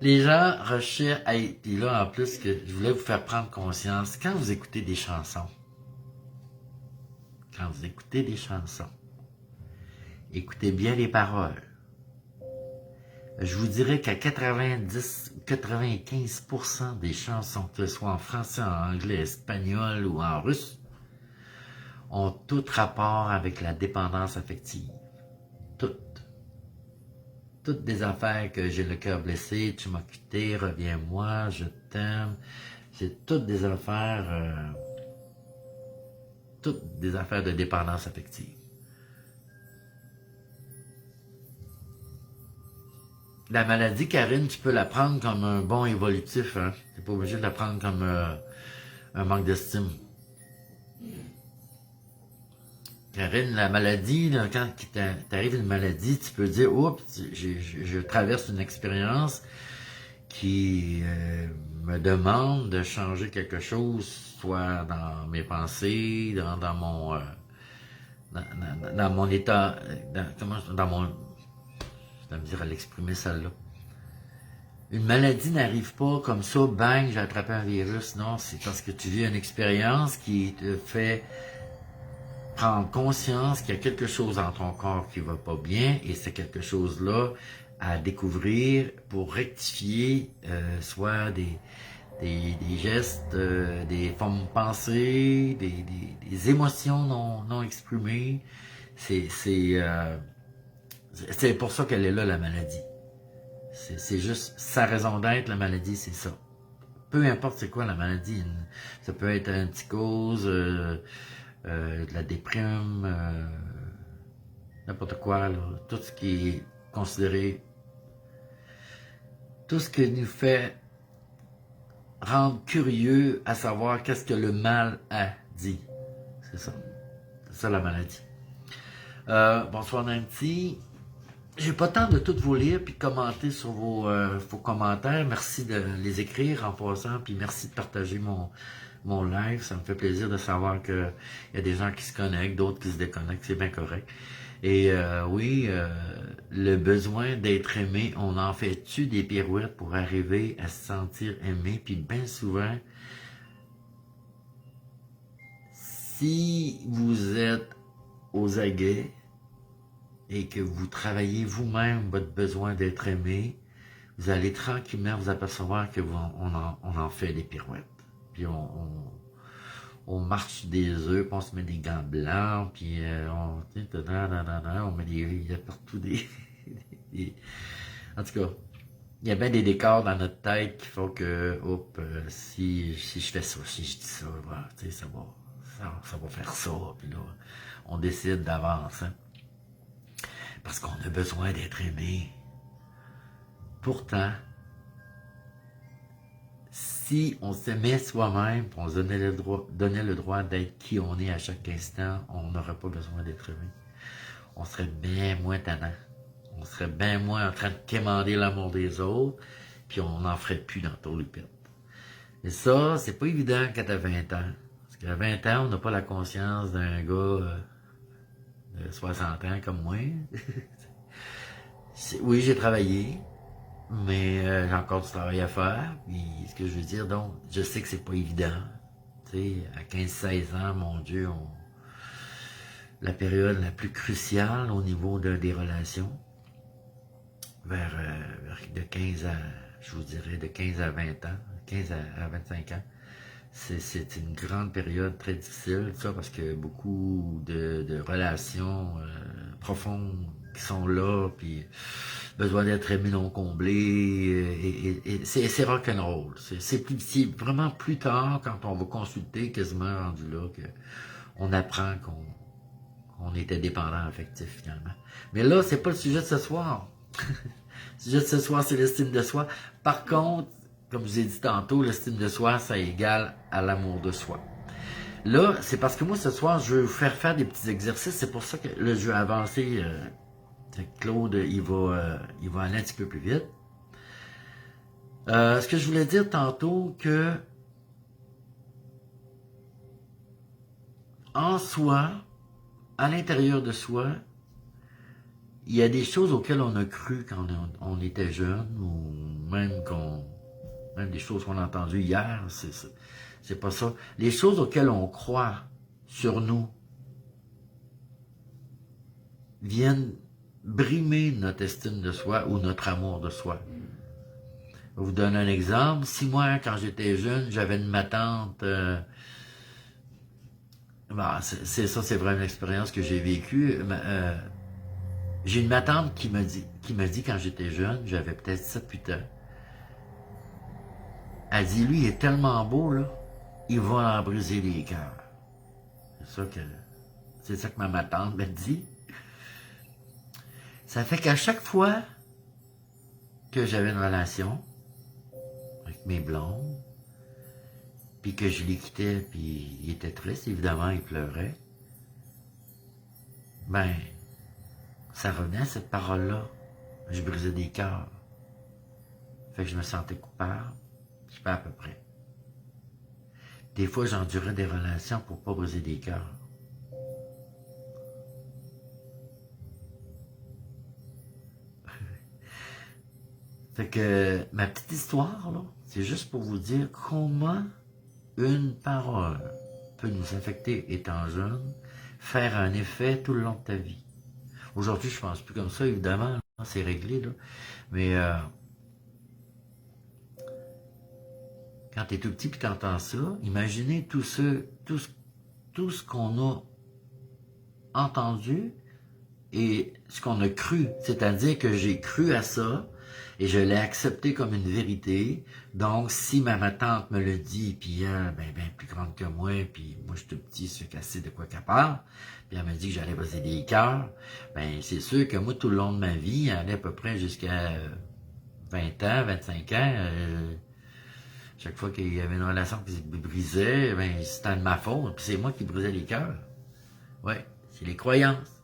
Les gens recherchent, hey, puis là, en plus, que je voulais vous faire prendre conscience, quand vous écoutez des chansons, Écoutez bien les paroles. Je vous dirais qu'à 90-95% des chansons, que ce soit en français, en anglais, espagnol ou en russe, ont tout rapport avec la dépendance affective. Toutes. Toutes des affaires que j'ai le cœur blessé, tu m'as quitté, reviens-moi, je t'aime. C'est toutes des affaires de dépendance affective. La maladie, Karine, tu peux la prendre comme un bon évolutif. Hein? Tu n'es pas obligé de la prendre comme un manque d'estime. Karine, la maladie, là, quand t'arrive une maladie, tu peux dire, oups, je traverse une expérience qui me demande de changer quelque chose, soit dans mes pensées, dans mon état, dans mon, je vais me dire à l'exprimer celle-là. Une maladie n'arrive pas comme ça, bang, j'ai attrapé un virus. Non, c'est parce que tu vis une expérience qui te fait prendre conscience qu'il y a quelque chose dans ton corps qui va pas bien, et c'est quelque chose-là à découvrir pour rectifier soit des gestes, des formes de pensée, des émotions non exprimées. C'est pour ça qu'elle est là, la maladie. C'est juste sa raison d'être, la maladie, c'est ça. Peu importe c'est quoi la maladie. Ça peut être une psychose, de la déprime, n'importe quoi, là. Tout ce qui est considéré, tout ce qui nous fait rendre curieux à savoir qu'est-ce que le mal a dit. C'est ça. C'est ça la maladie. Bonsoir Nancy. J'ai pas le temps de tout vous lire puis de commenter sur vos commentaires. Merci de les écrire en passant, puis merci de partager mon live. Ça me fait plaisir de savoir qu'il y a des gens qui se connectent, d'autres qui se déconnectent, c'est bien correct. Et oui, le besoin d'être aimé, on en fait-tu des pirouettes pour arriver à se sentir aimé? Puis bien souvent, si vous êtes aux aguets, et que vous travaillez vous-même votre besoin d'être aimé, vous allez tranquillement vous apercevoir que on en fait des pirouettes. Puis on marche des œufs, puis on se met des gants blancs, puis on met il y a partout des en tout cas, il y a bien des décors dans notre tête qui font que, si je fais ça, si je dis ça, voilà, ça va faire ça, puis là, on décide d'avance, hein? Parce qu'on a besoin d'être aimé. Pourtant, si on s'aimait soi-même, on se donnait le droit d'être qui on est à chaque instant, on n'aurait pas besoin d'être aimé. On serait bien moins tannant. On serait bien moins en train de quémander l'amour des autres, puis on n'en ferait plus dans ton lupette. Et ça, c'est pas évident quand t'as 20 ans. Parce qu'à 20 ans, on n'a pas la conscience d'un gars de 60 ans comme moi. Oui, j'ai travaillé, mais j'ai encore du travail à faire. Puis, ce que je veux dire, donc, je sais que c'est pas évident. Tu sais, à 15-16 ans, mon Dieu, la période la plus cruciale au niveau des relations, vers de 15 à, je vous dirais, de 15 à 20 ans, 15 à 25 ans, c'est une grande période très difficile, ça, parce que beaucoup de relations profondes qui sont là, puis besoin d'être aimé non comblé, et c'est rock'n'roll. C'est vraiment plus tard, quand on va consulter, quasiment rendu là, qu'on apprend qu'on était dépendant affectif, finalement. Mais là, c'est pas le sujet de ce soir. Le sujet de ce soir, c'est l'estime de soi. Par contre, comme je vous ai dit tantôt, l'estime de soi, ça égale à l'amour de soi. Là, c'est parce que moi, ce soir, je veux vous faire des petits exercices. C'est pour ça que là, je vais avancer. Claude, il va aller un petit peu plus vite. Ce que je voulais dire tantôt, que en soi, à l'intérieur de soi, il y a des choses auxquelles on a cru quand on était jeune, ou même des choses qu'on a entendues hier, c'est pas ça. Les choses auxquelles on croit sur nous, viennent brimer notre estime de soi ou notre amour de soi. Je vais vous donner un exemple. Si moi, quand j'étais jeune, j'avais une matante... c'est ça, c'est vraiment une expérience que j'ai vécue. J'ai une matante qui m'a dit quand j'étais jeune, j'avais peut-être 7-8 ans, elle dit, lui, il est tellement beau, là, il va en briser les cœurs. C'est ça que ma tante m'a dit. Ça fait qu'à chaque fois que j'avais une relation avec mes blondes, puis que je les quittais, puis il était triste, évidemment, il pleurait, ben, ça revenait à cette parole-là. Je brisais des cœurs. Fait que je me sentais coupable, je sais pas à peu près. Des fois, j'endurais des relations pour pas briser des cœurs. Fait que ma petite histoire, là, c'est juste pour vous dire comment une parole peut nous affecter étant jeune, faire un effet tout le long de ta vie. Aujourd'hui, je pense plus comme ça, évidemment, c'est réglé, là. Mais quand tu es tout petit et tu entends ça, imaginez tout ce qu'on a entendu et ce qu'on a cru. C'est-à-dire que j'ai cru à ça et je l'ai accepté comme une vérité. Donc, si ma tante me le dit, puis elle, ben plus grande que moi, puis moi je suis tout petit, c'est cassé de quoi qu'elle parle, puis elle me dit que j'allais briser des cœurs, ben c'est sûr que moi, tout le long de ma vie, elle allait à peu près jusqu'à 20 ans, 25 ans, chaque fois qu'il y avait une relation qui se brisait, ben c'était de ma faute, puis c'est moi qui brisais les cœurs. Ouais, c'est les croyances.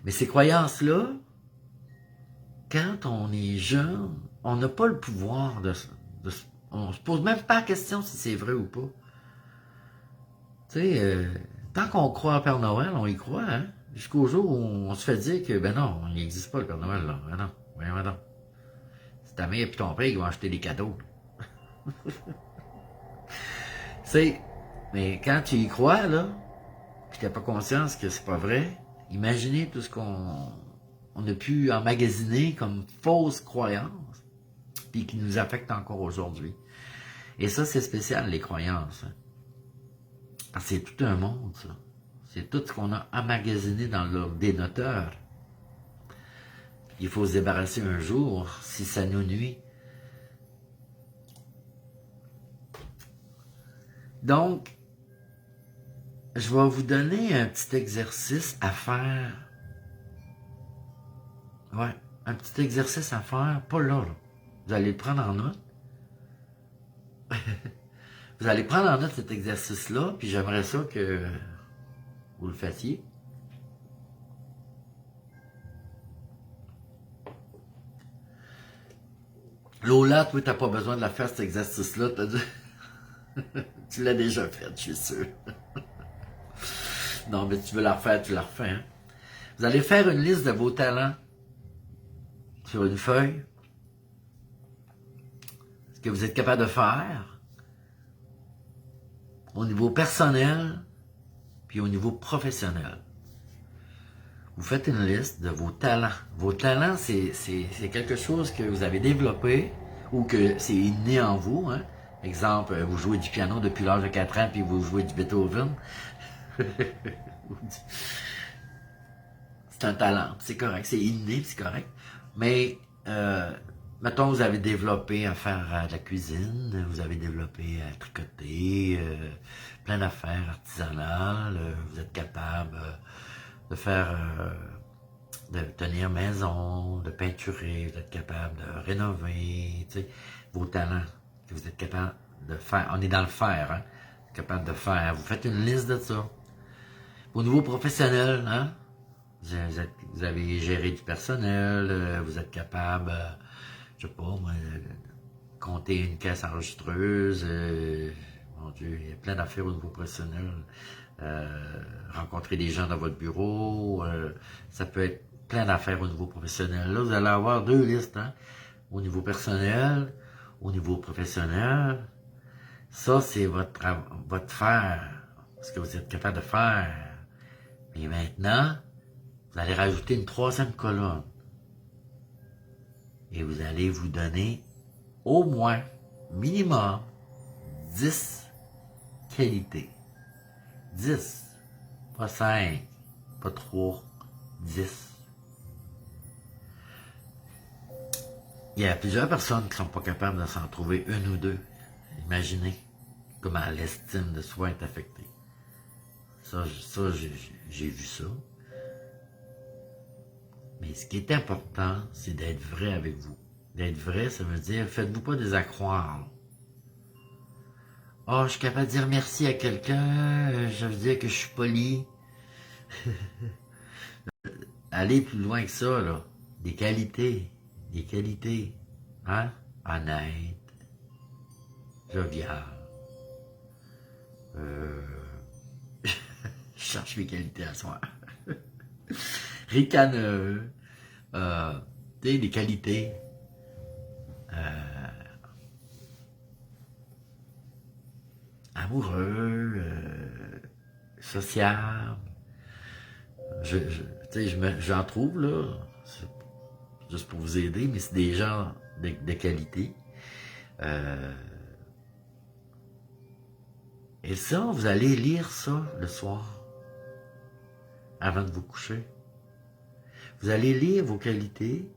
Mais ces croyances-là, quand on est jeune, on n'a pas le pouvoir on se pose même pas la question si c'est vrai ou pas. Tu sais, tant qu'on croit au Père Noël, on y croit, hein? Jusqu'au jour où on se fait dire que, ben non, il n'existe pas le Père Noël, là. Ben non, voyons donc. C'est ta mère et ton père qui vont acheter des cadeaux. Tu sais, mais quand tu y crois, là, puis t'as pas conscience que c'est pas vrai, imaginez tout ce qu'on a pu emmagasiner comme fausses croyances, puis qui nous affectent encore aujourd'hui. Et ça, c'est spécial, les croyances. Hein. Parce que c'est tout un monde, ça. C'est tout ce qu'on a emmagasiné dans le dénoteur. Il faut se débarrasser un jour si ça nous nuit. Donc, je vais vous donner un petit exercice à faire. Ouais, un petit exercice à faire, pas là. Vous allez le prendre en note. Vous allez prendre en note cet exercice-là, puis j'aimerais ça que vous le fassiez. Lola, toi, t'as pas besoin de la faire, cet exercice-là. Tu l'as déjà fait, je suis sûr. Non, mais tu veux la refaire, tu la refais. Hein? Vous allez faire une liste de vos talents sur une feuille. Ce que vous êtes capable de faire au niveau personnel puis au niveau professionnel. Vous faites une liste de vos talents. Vos talents, c'est quelque chose que vous avez développé ou que c'est inné en vous. Hein? Exemple, vous jouez du piano depuis l'âge de 4 ans puis vous jouez du Beethoven. C'est un talent, c'est correct, c'est inné, c'est correct. Mais, mettons, vous avez développé à faire de la cuisine, vous avez développé à tricoter, plein d'affaires artisanales, vous êtes capable de faire, de tenir maison, de peinturer, vous êtes capable de rénover, tu sais, vos talents que vous êtes capable de faire. On est dans le faire, hein, capable de faire. Vous faites une liste de ça. Au niveau professionnel, hein, vous avez géré du personnel, vous êtes capable, je sais pas, moi, compter une caisse enregistreuse, mon Dieu, il y a plein d'affaires au niveau professionnel. Rencontrer des gens dans votre bureau, ça peut être plein d'affaires au niveau professionnel. Là, vous allez avoir deux listes, hein, au niveau personnel, au niveau professionnel. Ça, c'est votre faire, ce que vous êtes capable de faire. Et maintenant, Vous allez rajouter une troisième colonne. Et vous allez vous donner au moins, minimum, 10 qualités. 10. Pas 5, pas 3, 10. Il y a plusieurs personnes qui ne sont pas capables de s'en trouver une ou deux. Imaginez comment l'estime de soi est affectée. Ça j'ai vu ça. Mais ce qui est important, c'est d'être vrai avec vous. D'être vrai, ça veut dire, faites-vous pas des accroires. Oh, je suis capable de dire merci à quelqu'un, je veux dire que je suis poli. Allez plus loin que ça, là. Des qualités. Des qualités. Hein? Honnête. Jovial. Je cherche mes qualités à soi. Ricaneux. Des qualités. Amoureux. Sociable. J'en trouve, là. Juste pour vous aider, mais c'est des gens de qualité. Et ça, vous allez lire ça le soir, avant de vous coucher. Vous allez lire vos qualités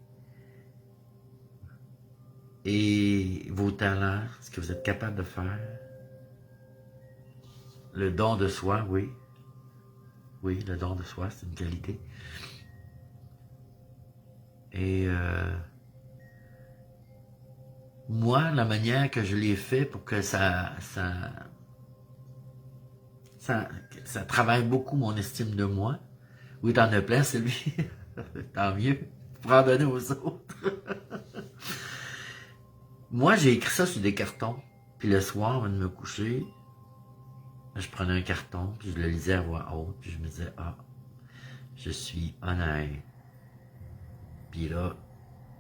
et vos talents, ce que vous êtes capable de faire. Le don de soi, oui. Oui, le don de soi, c'est une qualité. Et moi, la manière que je l'ai fait pour que ça travaille beaucoup mon estime de moi. Oui, t'en as plein, c'est lui. Tant mieux. Pour en donner aux autres. Moi, j'ai écrit ça sur des cartons. Puis le soir, avant de me coucher, je prenais un carton, puis je le lisais à voix haute, puis je me disais, ah, je suis honnête. Puis là,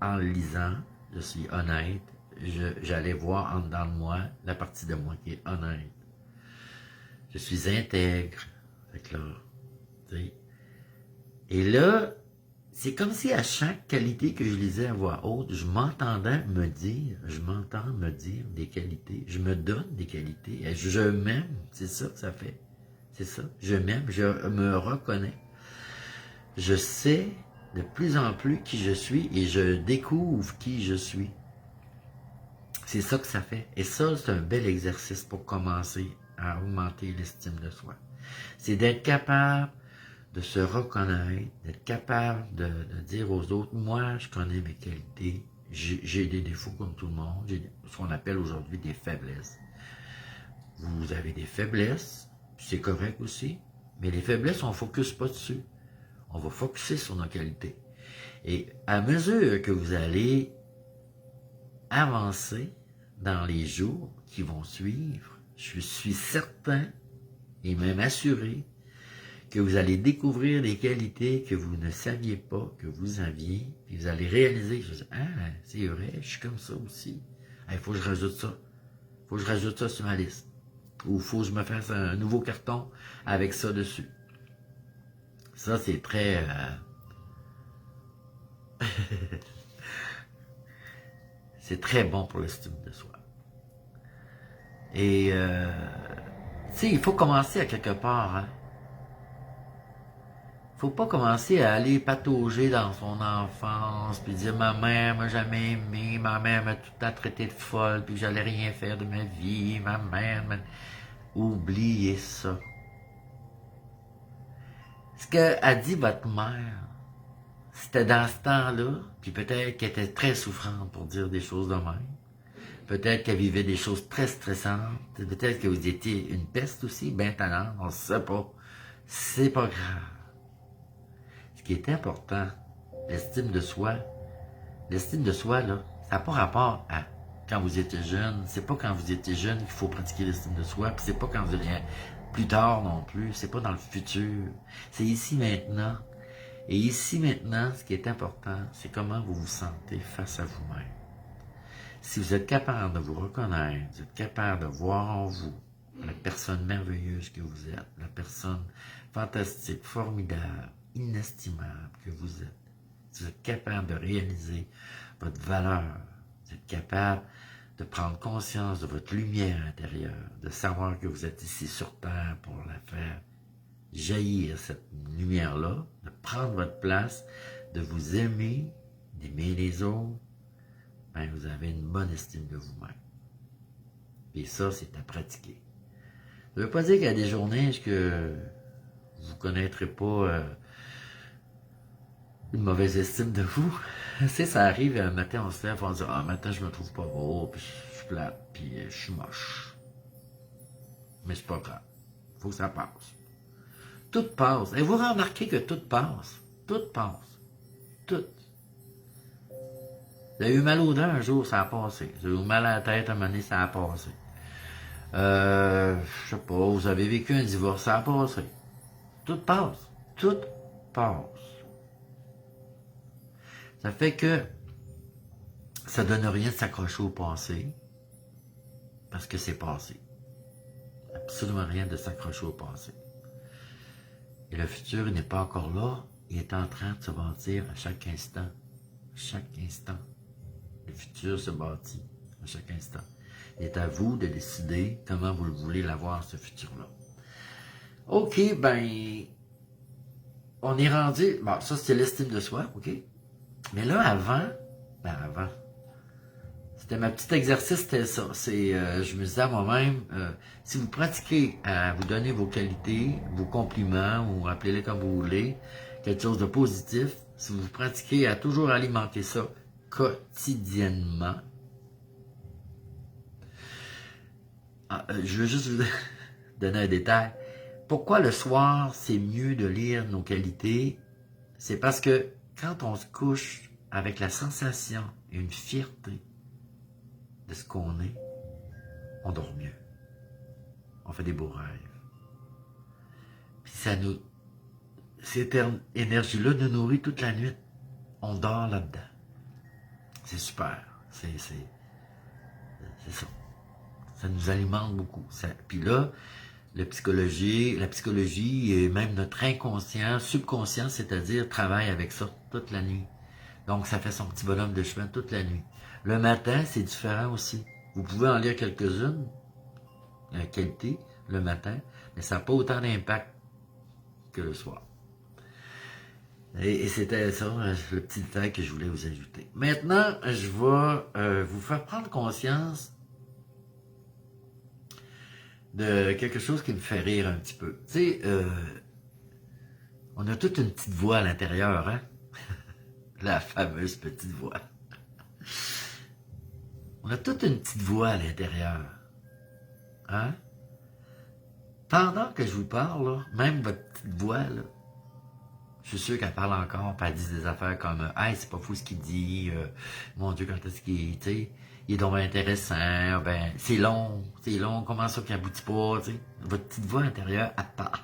en le lisant, je suis honnête, j'allais voir en dedans de moi la partie de moi qui est honnête. Je suis intègre. Fait que là, tu sais. Et là, c'est comme si à chaque qualité que je lisais à voix haute, je m'entends me dire des qualités. Je me donne des qualités. Et je m'aime, c'est ça que ça fait. C'est ça. Je m'aime, je me reconnais. Je sais de plus en plus qui je suis et je découvre qui je suis. C'est ça que ça fait. Et ça, c'est un bel exercice pour commencer à augmenter l'estime de soi. C'est d'être capable de se reconnaître, d'être capable de dire aux autres, moi, je connais mes qualités, j'ai des défauts comme tout le monde, j'ai ce qu'on appelle aujourd'hui des faiblesses. Vous avez des faiblesses, c'est correct aussi, mais les faiblesses, on ne focus pas dessus. On va focuser sur nos qualités. Et à mesure que vous allez avancer dans les jours qui vont suivre, je suis certain et même assuré que vous allez découvrir des qualités que vous ne saviez pas que vous aviez, puis vous allez réaliser que ah, c'est vrai, je suis comme ça aussi. Il faut que je rajoute ça. Il faut que je rajoute ça sur ma liste. Ou il faut que je me fasse un nouveau carton avec ça dessus. Ça, c'est très... c'est très bon pour l'estime de soi. Et, tu sais, il faut commencer à quelque part, hein. Faut pas commencer à aller patauger dans son enfance, puis dire ma mère m'a jamais aimé, ma mère m'a tout le temps traité de folle, puis que j'allais rien faire de ma vie, ma mère m'a... Oubliez ça. Ce qu'a dit votre mère, c'était dans ce temps-là, puis peut-être qu'elle était très souffrante pour dire des choses de même. Peut-être qu'elle vivait des choses très stressantes. Peut-être que vous étiez une peste aussi, ben talent, on ne sait pas. C'est pas grave. Ce qui est important, l'estime de soi, là, ça n'a pas rapport à quand vous étiez jeune. C'est pas quand vous étiez jeune qu'il faut pratiquer l'estime de soi, puis c'est pas quand vous êtes plus tard non plus, c'est pas dans le futur. C'est ici maintenant. Et ici maintenant, ce qui est important, c'est comment vous vous sentez face à vous-même. Si vous êtes capable de vous reconnaître, vous êtes capable de voir en vous la personne merveilleuse que vous êtes, la personne fantastique, formidable, inestimable que vous êtes, si vous êtes capable de réaliser votre valeur, vous êtes capable de prendre conscience de votre lumière intérieure, de savoir que vous êtes ici sur Terre pour la faire jaillir, cette lumière-là, de prendre votre place, de vous aimer, d'aimer les autres, ben vous avez une bonne estime de vous-même. Et ça, c'est à pratiquer. Ça ne veut pas dire qu'il y a des journées que vous ne connaîtrez pas une mauvaise estime de vous. Ça arrive, un matin, on se lève, on se dit « Ah, matin, je me trouve pas beau, puis je suis plate, puis je suis moche. » Mais c'est pas grave. Faut que ça passe. Tout passe. Et vous remarquez que tout passe. Tout passe. Tout. Vous avez eu mal aux dents un jour, ça a passé. Vous avez eu mal à la tête un moment donné, ça a passé. Je sais pas, vous avez vécu un divorce, ça a passé. Tout passe. Tout passe. Ça fait que ça donne rien de s'accrocher au passé, parce que c'est passé. Absolument rien de s'accrocher au passé. Et le futur n'est pas encore là, il est en train de se bâtir à chaque instant. Chaque instant. Le futur se bâtit à chaque instant. Il est à vous de décider comment vous voulez l'avoir, ce futur-là. OK, ben, on est rendu... Bon, ça, c'est l'estime de soi, OK? Mais là, avant, c'était ma petit exercice, c'était ça. Je me disais à moi-même, si vous pratiquez à vous donner vos qualités, vos compliments, ou appelez-les comme vous voulez, quelque chose de positif, si vous pratiquez à toujours alimenter ça quotidiennement, je veux juste vous donner un détail. Pourquoi le soir, c'est mieux de lire nos qualités? C'est parce que quand on se couche avec la sensation et une fierté de ce qu'on est, on dort mieux. On fait des beaux rêves. Puis cette énergie-là nous nourrit toute la nuit. On dort là-dedans. C'est super. C'est ça. Ça nous alimente beaucoup. Puis là, la psychologie et même notre inconscient, subconscient, c'est-à-dire travaille avec ça toute la nuit. Donc, ça fait son petit bonhomme de chemin toute la nuit. Le matin, c'est différent aussi. Vous pouvez en lire quelques-unes, la qualité, le matin, mais ça n'a pas autant d'impact que le soir. Et c'était ça, le petit détail que je voulais vous ajouter. Maintenant, je vais vous faire prendre conscience de quelque chose qui me fait rire un petit peu. Tu sais, on a toute une petite voix à l'intérieur, hein? La fameuse petite voix. On a toute une petite voix à l'intérieur. Hein? Pendant que je vous parle, là, même votre petite voix, là, je suis sûr qu'elle parle encore, puis elle dit des affaires comme « Hey, c'est pas fou ce qu'il dit, mon Dieu, quand est-ce qu'il est, tu sais, il est donc intéressant, ben, c'est long, comment ça qu'il aboutit pas, tu sais. » Votre petite voix intérieure, elle parle.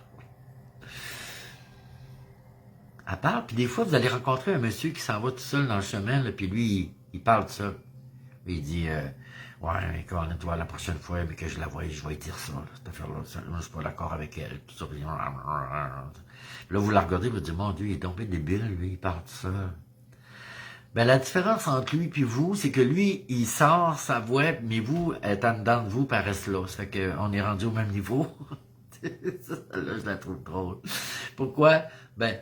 Elle parle, puis des fois, vous allez rencontrer un monsieur qui s'en va tout seul dans le chemin, là, puis lui, il parle tout seul. Puis il dit ouais, mais quand on doit la prochaine fois, mais que je la voie, je vais dire ça, là, cette affaire-là. Moi, je suis pas d'accord avec elle. Tout ça. Puis là, vous la regardez, vous dites, mon Dieu, il est tombé débile, lui, il parle tout seul. Ben, la différence entre lui et vous, c'est que lui, il sort sa voix, mais vous, elle est en dedans de vous, elle reste là. Ça fait qu'on est rendu au même niveau. Ça, là, je la trouve drôle. Pourquoi? Ben,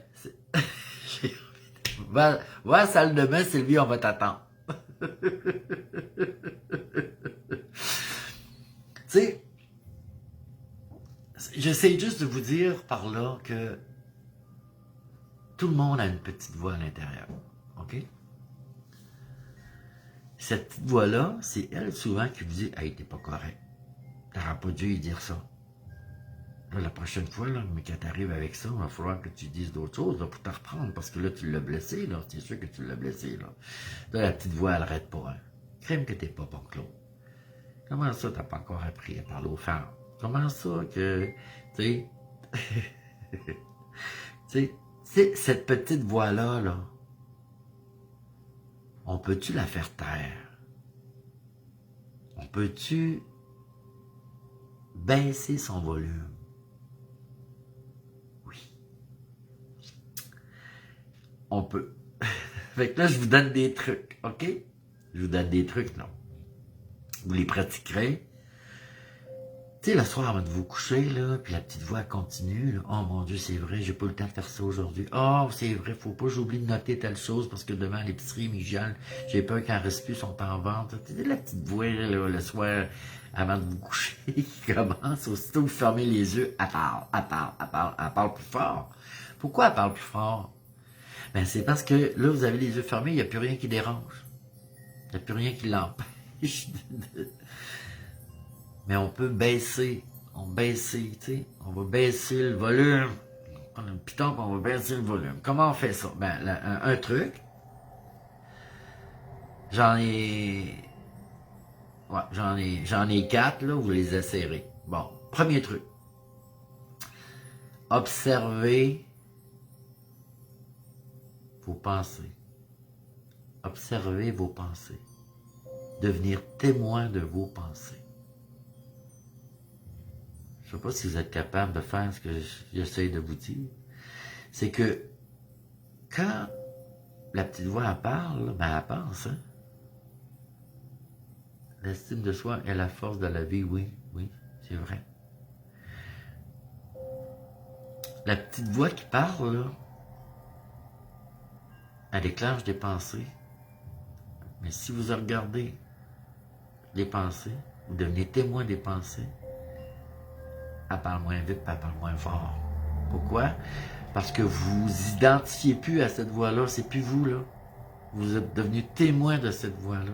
va à la salle de bain, Sylvie, on va t'attendre. Tu sais, j'essaie juste de vous dire par là que tout le monde a une petite voix à l'intérieur. OK? Cette petite voix-là, c'est elle souvent qui vous dit « Hey, t'es pas correct. T'aurais pas dû y dire ça. » Là, la prochaine fois, là, mais quand t'arrives avec ça, il va falloir que tu dises d'autres choses là, pour te reprendre, parce que là, tu l'as blessé, là. C'est sûr que tu l'as blessé, là. Là, la petite voix, elle arrête pas, hein. Crème que t'es pas bon, Claude. Comment ça, t'as pas encore appris à parler aux femmes? Comment ça que, tu sais, cette petite voix-là, là, on peut-tu la faire taire? On peut-tu baisser son volume? Oui. on peut. Fait que là, je vous donne des trucs, OK? Je vous donne des trucs, non. Vous les pratiquerez. Tu sais, le soir, avant de vous coucher, là, puis la petite voix continue, là, oh mon Dieu, c'est vrai, j'ai pas eu le temps de faire ça aujourd'hui. Oh, c'est vrai, faut pas que j'oublie de noter telle chose, parce que devant l'épicerie, mes gèles, j'ai peur qu'en reste plus, sont en vente. Tu sais, la petite voix, là, le soir, avant de vous coucher, qui commence, aussitôt que vous fermez les yeux, elle parle plus fort. Pourquoi elle parle plus fort? Ben, c'est parce que, là, vous avez les yeux fermés, il n'y a plus rien qui dérange. Il n'y a plus rien qui l'empêche Mais on peut baisser, tu sais, on va baisser le volume. On prend un piton, on va baisser le volume. Comment on fait ça? Ben, un truc, j'en ai 4, là, vous les essayerez. Bon, premier truc. Observez vos pensées. Observez vos pensées. Devenir témoin de vos pensées. Je ne sais pas si vous êtes capable de faire ce que j'essaie de vous dire. C'est que quand la petite voix elle parle, ben elle pense. Hein? L'estime de soi est la force de la vie, oui, c'est vrai. La petite voix qui parle, là, elle déclenche des pensées. Mais si vous regardez les pensées, vous devenez témoin des pensées, elle parle moins vite, elle parle moins fort. Pourquoi? Parce que vous vous identifiez plus à cette voix-là, c'est plus vous, là. Vous êtes devenu témoin de cette voix-là.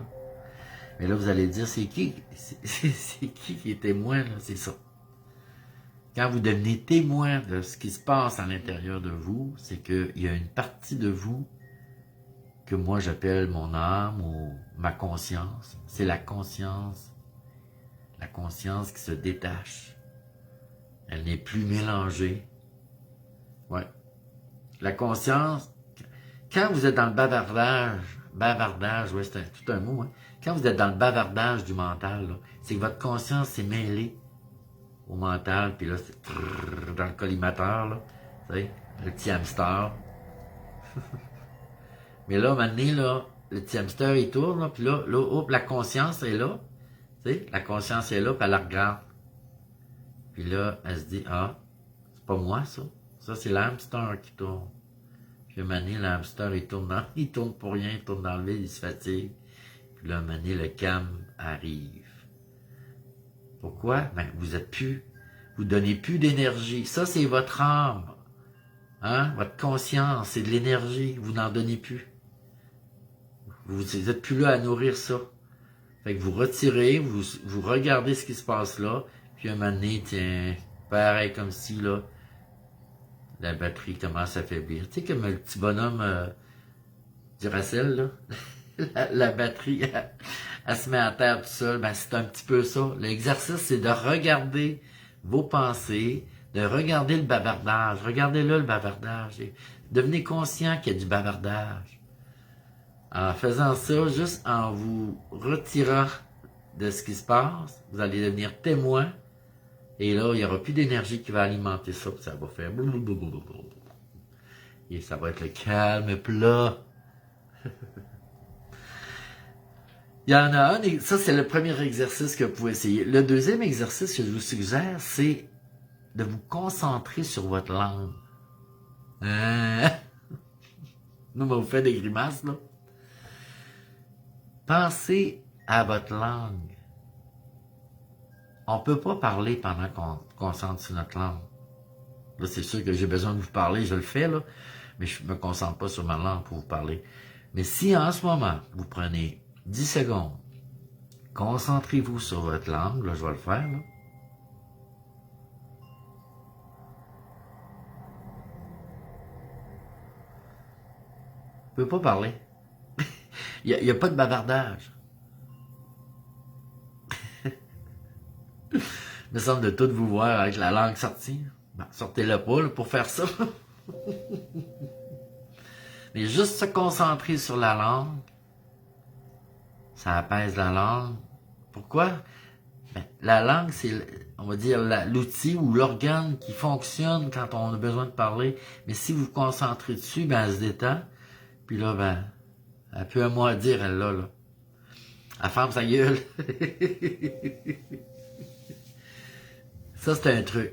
Mais là, vous allez dire, c'est qui? C'est qui est témoin, là? C'est ça. Quand vous devenez témoin de ce qui se passe à l'intérieur de vous, c'est qu'il y a une partie de vous que moi j'appelle mon âme ou ma conscience. C'est la conscience qui se détache. Elle n'est plus mélangée. Ouais. La conscience, quand vous êtes dans le bavardage, ouais, c'est tout un mot, hein. Quand vous êtes dans le bavardage du mental, c'est que votre conscience s'est mêlée au mental, puis là, c'est dans le collimateur, là, vous savez, le petit hamster. Mais là, maintenant, là, le petit hamster, il tourne, là, puis là, hop, la conscience est là, tu sais, la conscience est là, puis elle la regarde. Puis là, elle se dit, ah, c'est pas moi, ça. Ça, c'est l'hamster qui tourne. Puis maintenant, l'hamster, il tourne pour rien, il tourne dans le vide, il se fatigue. Puis là, maintenant, le calme arrive. Pourquoi? Ben, vous donnez plus d'énergie. Ça, c'est votre âme. Hein? Votre conscience, c'est de l'énergie. Vous n'en donnez plus. Vous n'êtes plus là à nourrir ça. Fait que vous retirez, vous regardez ce qui se passe là, puis un moment donné, tiens, pareil comme si, là, la batterie commence à faiblir. Tu sais, comme le petit bonhomme Duracell, là, la batterie, elle se met à terre tout seul. Ben, c'est un petit peu ça. L'exercice, c'est de regarder vos pensées, de regarder le bavardage. Regardez-le, le bavardage. Et devenez conscient qu'il y a du bavardage. En faisant ça, juste en vous retirant de ce qui se passe, vous allez devenir témoin. Et là, il n'y aura plus d'énergie qui va alimenter ça. Puis ça va faire blablabla. Et ça va être le calme plat. Il y en a un, ça c'est le premier exercice que vous pouvez essayer. Le deuxième exercice que je vous suggère, c'est de vous concentrer sur votre langue. Nous, on vous fait des grimaces, là. Pensez à votre langue. On ne peut pas parler pendant qu'on concentre sur notre langue. Là, c'est sûr que j'ai besoin de vous parler, je le fais, là, mais je ne me concentre pas sur ma langue pour vous parler. Mais si en ce moment, vous prenez 10 secondes, concentrez-vous sur votre langue, là, je vais le faire, là. Vous ne pouvez pas parler. Il n'y a pas de bavardage. Il me semble de tout vous voir avec la langue sortie. Ben, sortez-le pas là, pour faire ça. Mais juste se concentrer sur la langue, ça apaise la langue. Pourquoi? Ben, la langue, c'est, on va dire, l'outil ou l'organe qui fonctionne quand on a besoin de parler. Mais si vous vous concentrez dessus, ben, elle se détend. Puis là, ben, elle a plus un mot à dire, elle là. Elle ferme sa gueule. Ça, c'est un truc.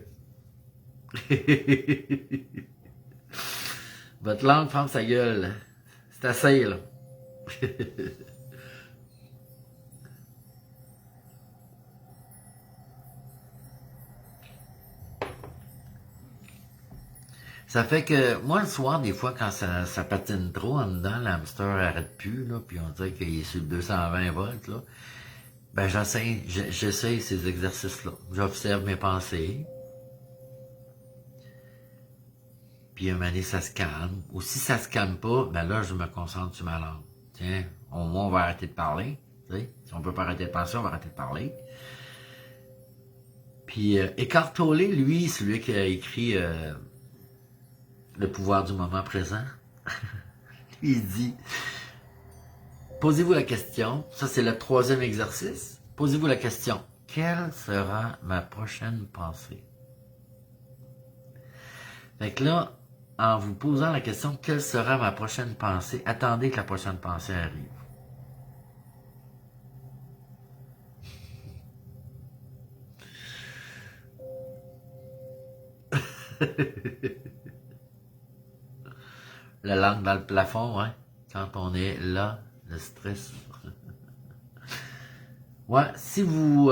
Votre langue ferme sa gueule. C'est assez, là. Ça fait que, moi, le soir, des fois, quand ça patine trop en dedans, l'hamster arrête plus, là, puis on dirait qu'il est sur le 220 volts, là, ben, j'essaie ces exercices-là. J'observe mes pensées, puis un moment donné, ça se calme. Ou si ça se calme pas, ben là, je me concentre sur ma langue. Tiens, au moins, on va arrêter de parler, tu sais. Si on peut pas arrêter de penser, on va arrêter de parler. Puis, Eckhart Tolle, lui, celui qui a écrit Le pouvoir du moment présent, il dit, posez-vous la question, ça c'est le 3e exercice, posez-vous la question, quelle sera ma prochaine pensée? Fait que là, en vous posant la question, quelle sera ma prochaine pensée, attendez que la prochaine pensée arrive. La langue dans le plafond, hein, quand on est là, le stress. Ouais, si vous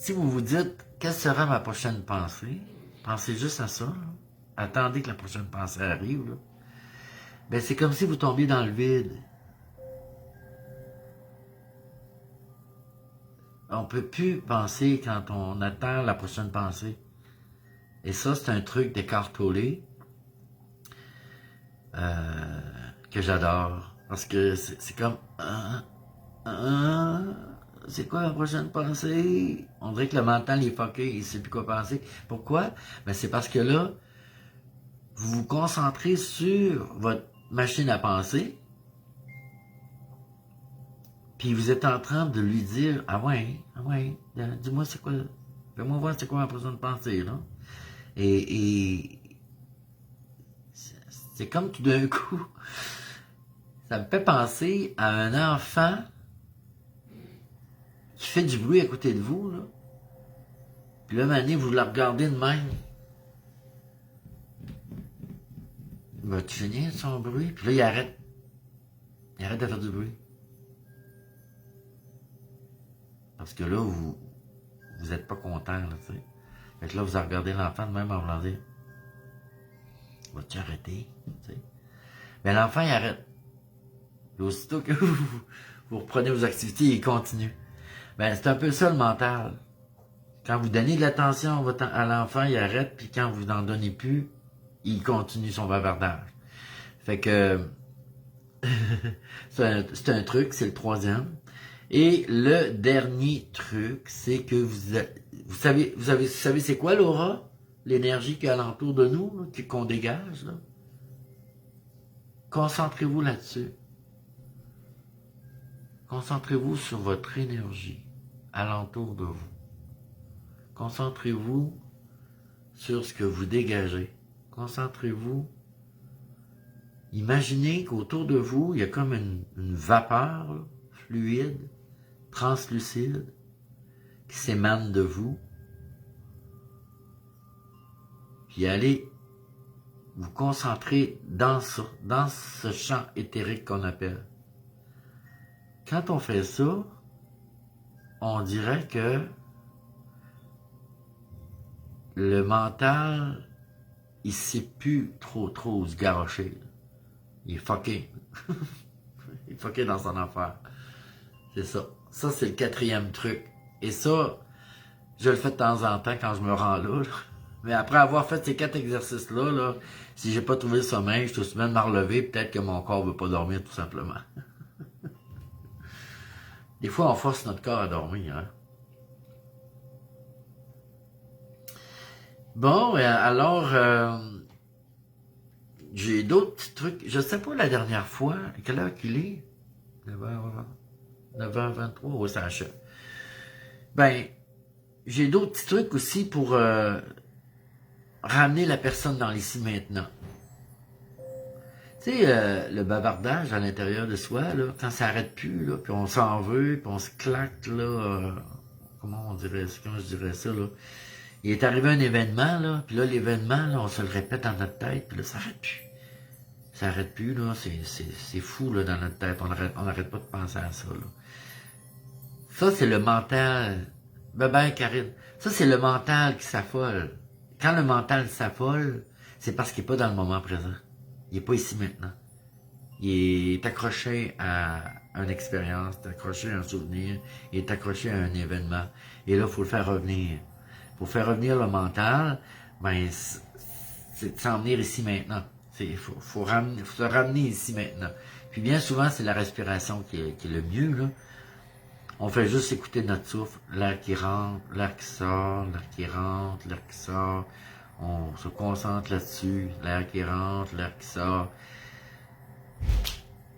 vous dites, quelle sera ma prochaine pensée, pensez juste à ça, là. Attendez que la prochaine pensée arrive, là. Ben, c'est comme si vous tombiez dans le vide. On peut plus penser quand on attend la prochaine pensée. Et ça, c'est un truc d'Eckhart Tolle que j'adore. Parce que c'est comme... c'est quoi la prochaine pensée? On dirait que le mental est fucké, il sait plus quoi penser. Pourquoi? Ben, c'est parce que là, vous vous concentrez sur votre machine à penser, puis vous êtes en train de lui dire, ah ouais, dis-moi c'est quoi, fais-moi voir c'est quoi ma prochaine pensée, là. Et c'est comme tout d'un coup, ça me fait penser à un enfant qui fait du bruit à côté de vous, là. Puis là, un moment donné, vous le regardez de même. Va-tu finir son bruit? Puis là, il arrête. Il arrête de faire du bruit. Parce que là, vous êtes pas content, là, tu sais. Fait que là, vous regardez l'enfant de même en voulant dire, vas-tu arrêter? Tu sais. Mais l'enfant, il arrête. Et aussitôt que vous reprenez vos activités, il continue. Ben, c'est un peu ça le mental. Quand vous donnez de l'attention à l'enfant, il arrête, puis quand vous n'en donnez plus, il continue son bavardage. Fait que c'est un truc, c'est le 3e. Et le dernier truc, c'est que vous savez c'est quoi l'aura? L'énergie qui est alentour de nous, qu'on dégage, là? Concentrez-vous là-dessus. Concentrez-vous sur votre énergie alentour de vous. Concentrez-vous sur ce que vous dégagez. Concentrez-vous. Imaginez qu'autour de vous, il y a comme une vapeur là, fluide, translucide, qui s'émane de vous. Puis allez vous concentrer dans ce champ éthérique qu'on appelle. Quand on fait ça, on dirait que le mental, il sait plus trop se garocher. Il est fucké. Il est fucké dans son affaire. C'est ça. Ça, c'est le 4e truc. Et ça, je le fais de temps en temps quand je me rends là. Mais après avoir fait ces 4 exercices-là, là, si j'ai pas trouvé le sommeil, je suis aussi bien de me relever, peut-être que mon corps veut pas dormir tout simplement. Des fois, on force notre corps à dormir, hein. Bon, alors, j'ai d'autres petits trucs. Je sais pas la dernière fois, quelle heure qu'il est? 9h23, oui, ça achève. Ben, j'ai d'autres petits trucs aussi pour ramener la personne dans l'ici maintenant. Tu Tu sais, le bavardage à l'intérieur de soi, là, quand ça arrête plus, là, puis on s'en veut, puis on se claque, là, comment je dirais ça, là. Il est arrivé un événement, là, puis là, l'événement, là, on se le répète dans notre tête, puis là, ça arrête plus. Ça arrête plus, là, c'est fou, là, dans notre tête. On n'arrête pas de penser à ça, là. Ça, c'est le mental. Ben, Karine. Ça, c'est le mental qui s'affole. Quand le mental s'affole, c'est parce qu'il n'est pas dans le moment présent. Il n'est pas ici maintenant. Il est accroché à une expérience, accroché à un souvenir, il est accroché à un événement. Et là, il faut le faire revenir. Pour faire revenir le mental, ben, c'est de s'en venir ici maintenant. Il faut se ramener ici maintenant. Puis bien souvent, c'est la respiration qui est le mieux, là. On fait juste écouter notre souffle, l'air qui rentre, l'air qui sort, l'air qui rentre, l'air qui sort. On se concentre là-dessus, l'air qui rentre, l'air qui sort.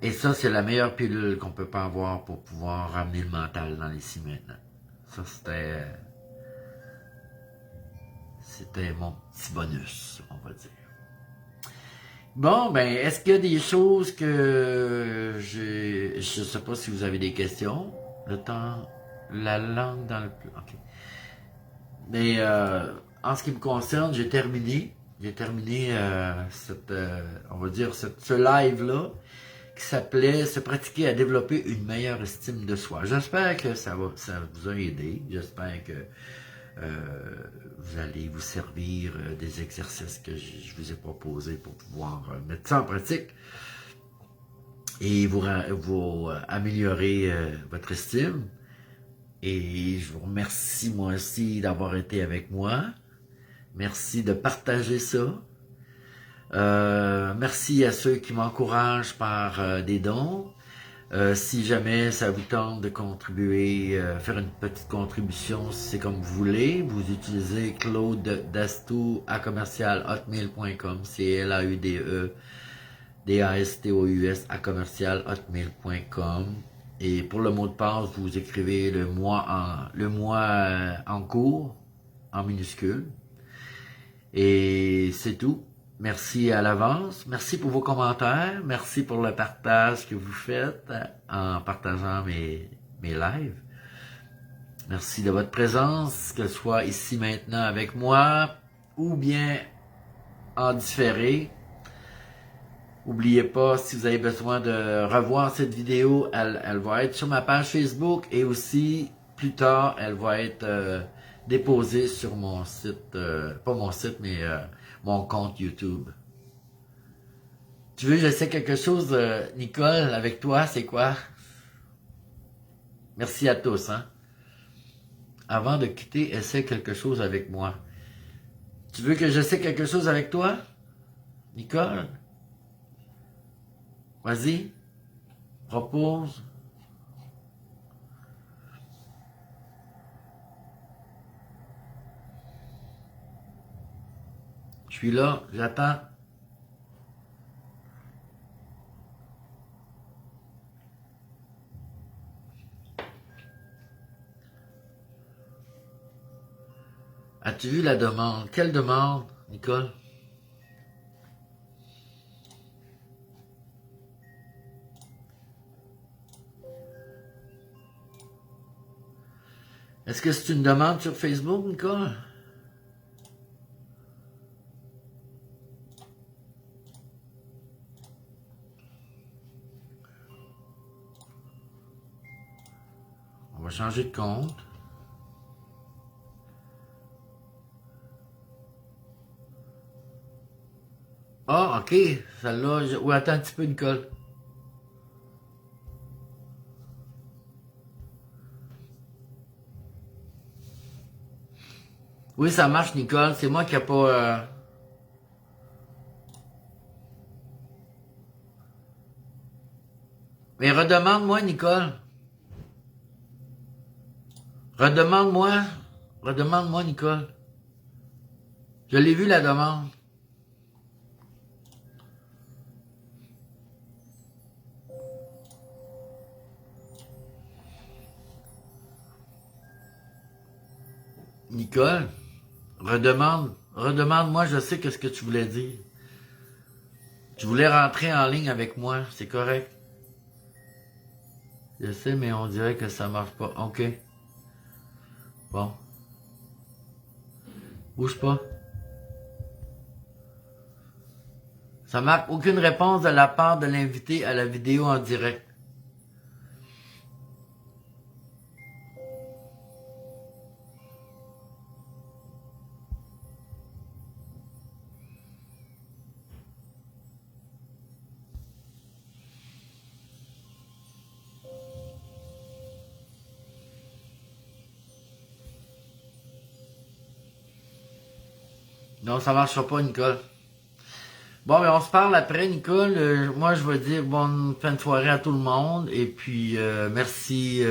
Et ça, c'est la meilleure pilule qu'on peut pas avoir pour pouvoir ramener le mental dans l'ici maintenant. Ça, c'était mon petit bonus, on va dire. Bon, ben, est-ce qu'il y a des choses que je sais pas si vous avez des questions. Le temps, la langue dans le... OK. Mais en ce qui me concerne, j'ai terminé on va dire, ce live-là qui s'appelait « Se pratiquer à développer une meilleure estime de soi ». J'espère que ça vous a aidé. J'espère que vous allez vous servir des exercices que je vous ai proposés pour pouvoir mettre ça en pratique et vous améliorer votre estime. Et je vous remercie moi aussi d'avoir été avec moi. Merci de partager ça. Merci à ceux qui m'encouragent par des dons. Si jamais ça vous tente de contribuer, faire une petite contribution, si c'est comme vous voulez, vous utilisez Claude Dastou à commercial-hotmail.com, CLAUDE DASTOUS à commercial-hotmail.com. Et pour le mot de passe, vous écrivez le mois en cours, en minuscule. Et c'est tout. Merci à l'avance. Merci pour vos commentaires. Merci pour le partage que vous faites en partageant mes lives. Merci de votre présence, que ce soit ici maintenant avec moi ou bien en différé. N'oubliez pas, si vous avez besoin de revoir cette vidéo, elle va être sur ma page Facebook et aussi, plus tard, elle va être déposée sur mon site, pas mon site, mais mon compte YouTube. Tu veux que j'essaie quelque chose, Nicole, avec toi, c'est quoi? Merci à tous, hein? Avant de quitter, essaie quelque chose avec moi. Tu veux que j'essaie quelque chose avec toi, Nicole? Vas-y, propose. Je suis là, j'attends. As-tu vu la demande? Quelle demande, Nicole? Est-ce que c'est une demande sur Facebook, Nicole? On va changer de compte. Ah, ok. Celle-là, oui, attends un petit peu, Nicole. Oui, ça marche, Nicole. C'est moi qui n'ai pas... Mais redemande-moi, Nicole. Redemande-moi. Redemande-moi, Nicole. Je l'ai vu, la demande. Nicole, redemande-moi, je sais qu'est-ce que tu voulais dire. Tu voulais rentrer en ligne avec moi, c'est correct? Je sais, mais on dirait que ça marche pas. OK. Bon. Bouge pas. Ça marque aucune réponse de la part de l'invité à la vidéo en direct. Non, ça marchera pas, Nicole. Bon, mais on se parle après, Nicole. Moi, je vais dire bonne fin de soirée à tout le monde. Et puis, merci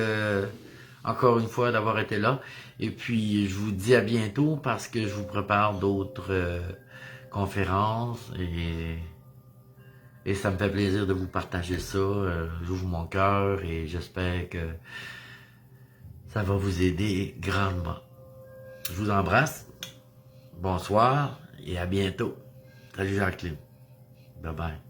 encore une fois d'avoir été là. Et puis, je vous dis à bientôt parce que je vous prépare d'autres conférences. Et ça me fait plaisir de vous partager ça. J'ouvre mon cœur et j'espère que ça va vous aider grandement. Je vous embrasse. Bonsoir et à bientôt. Salut Jacqueline. Bye bye.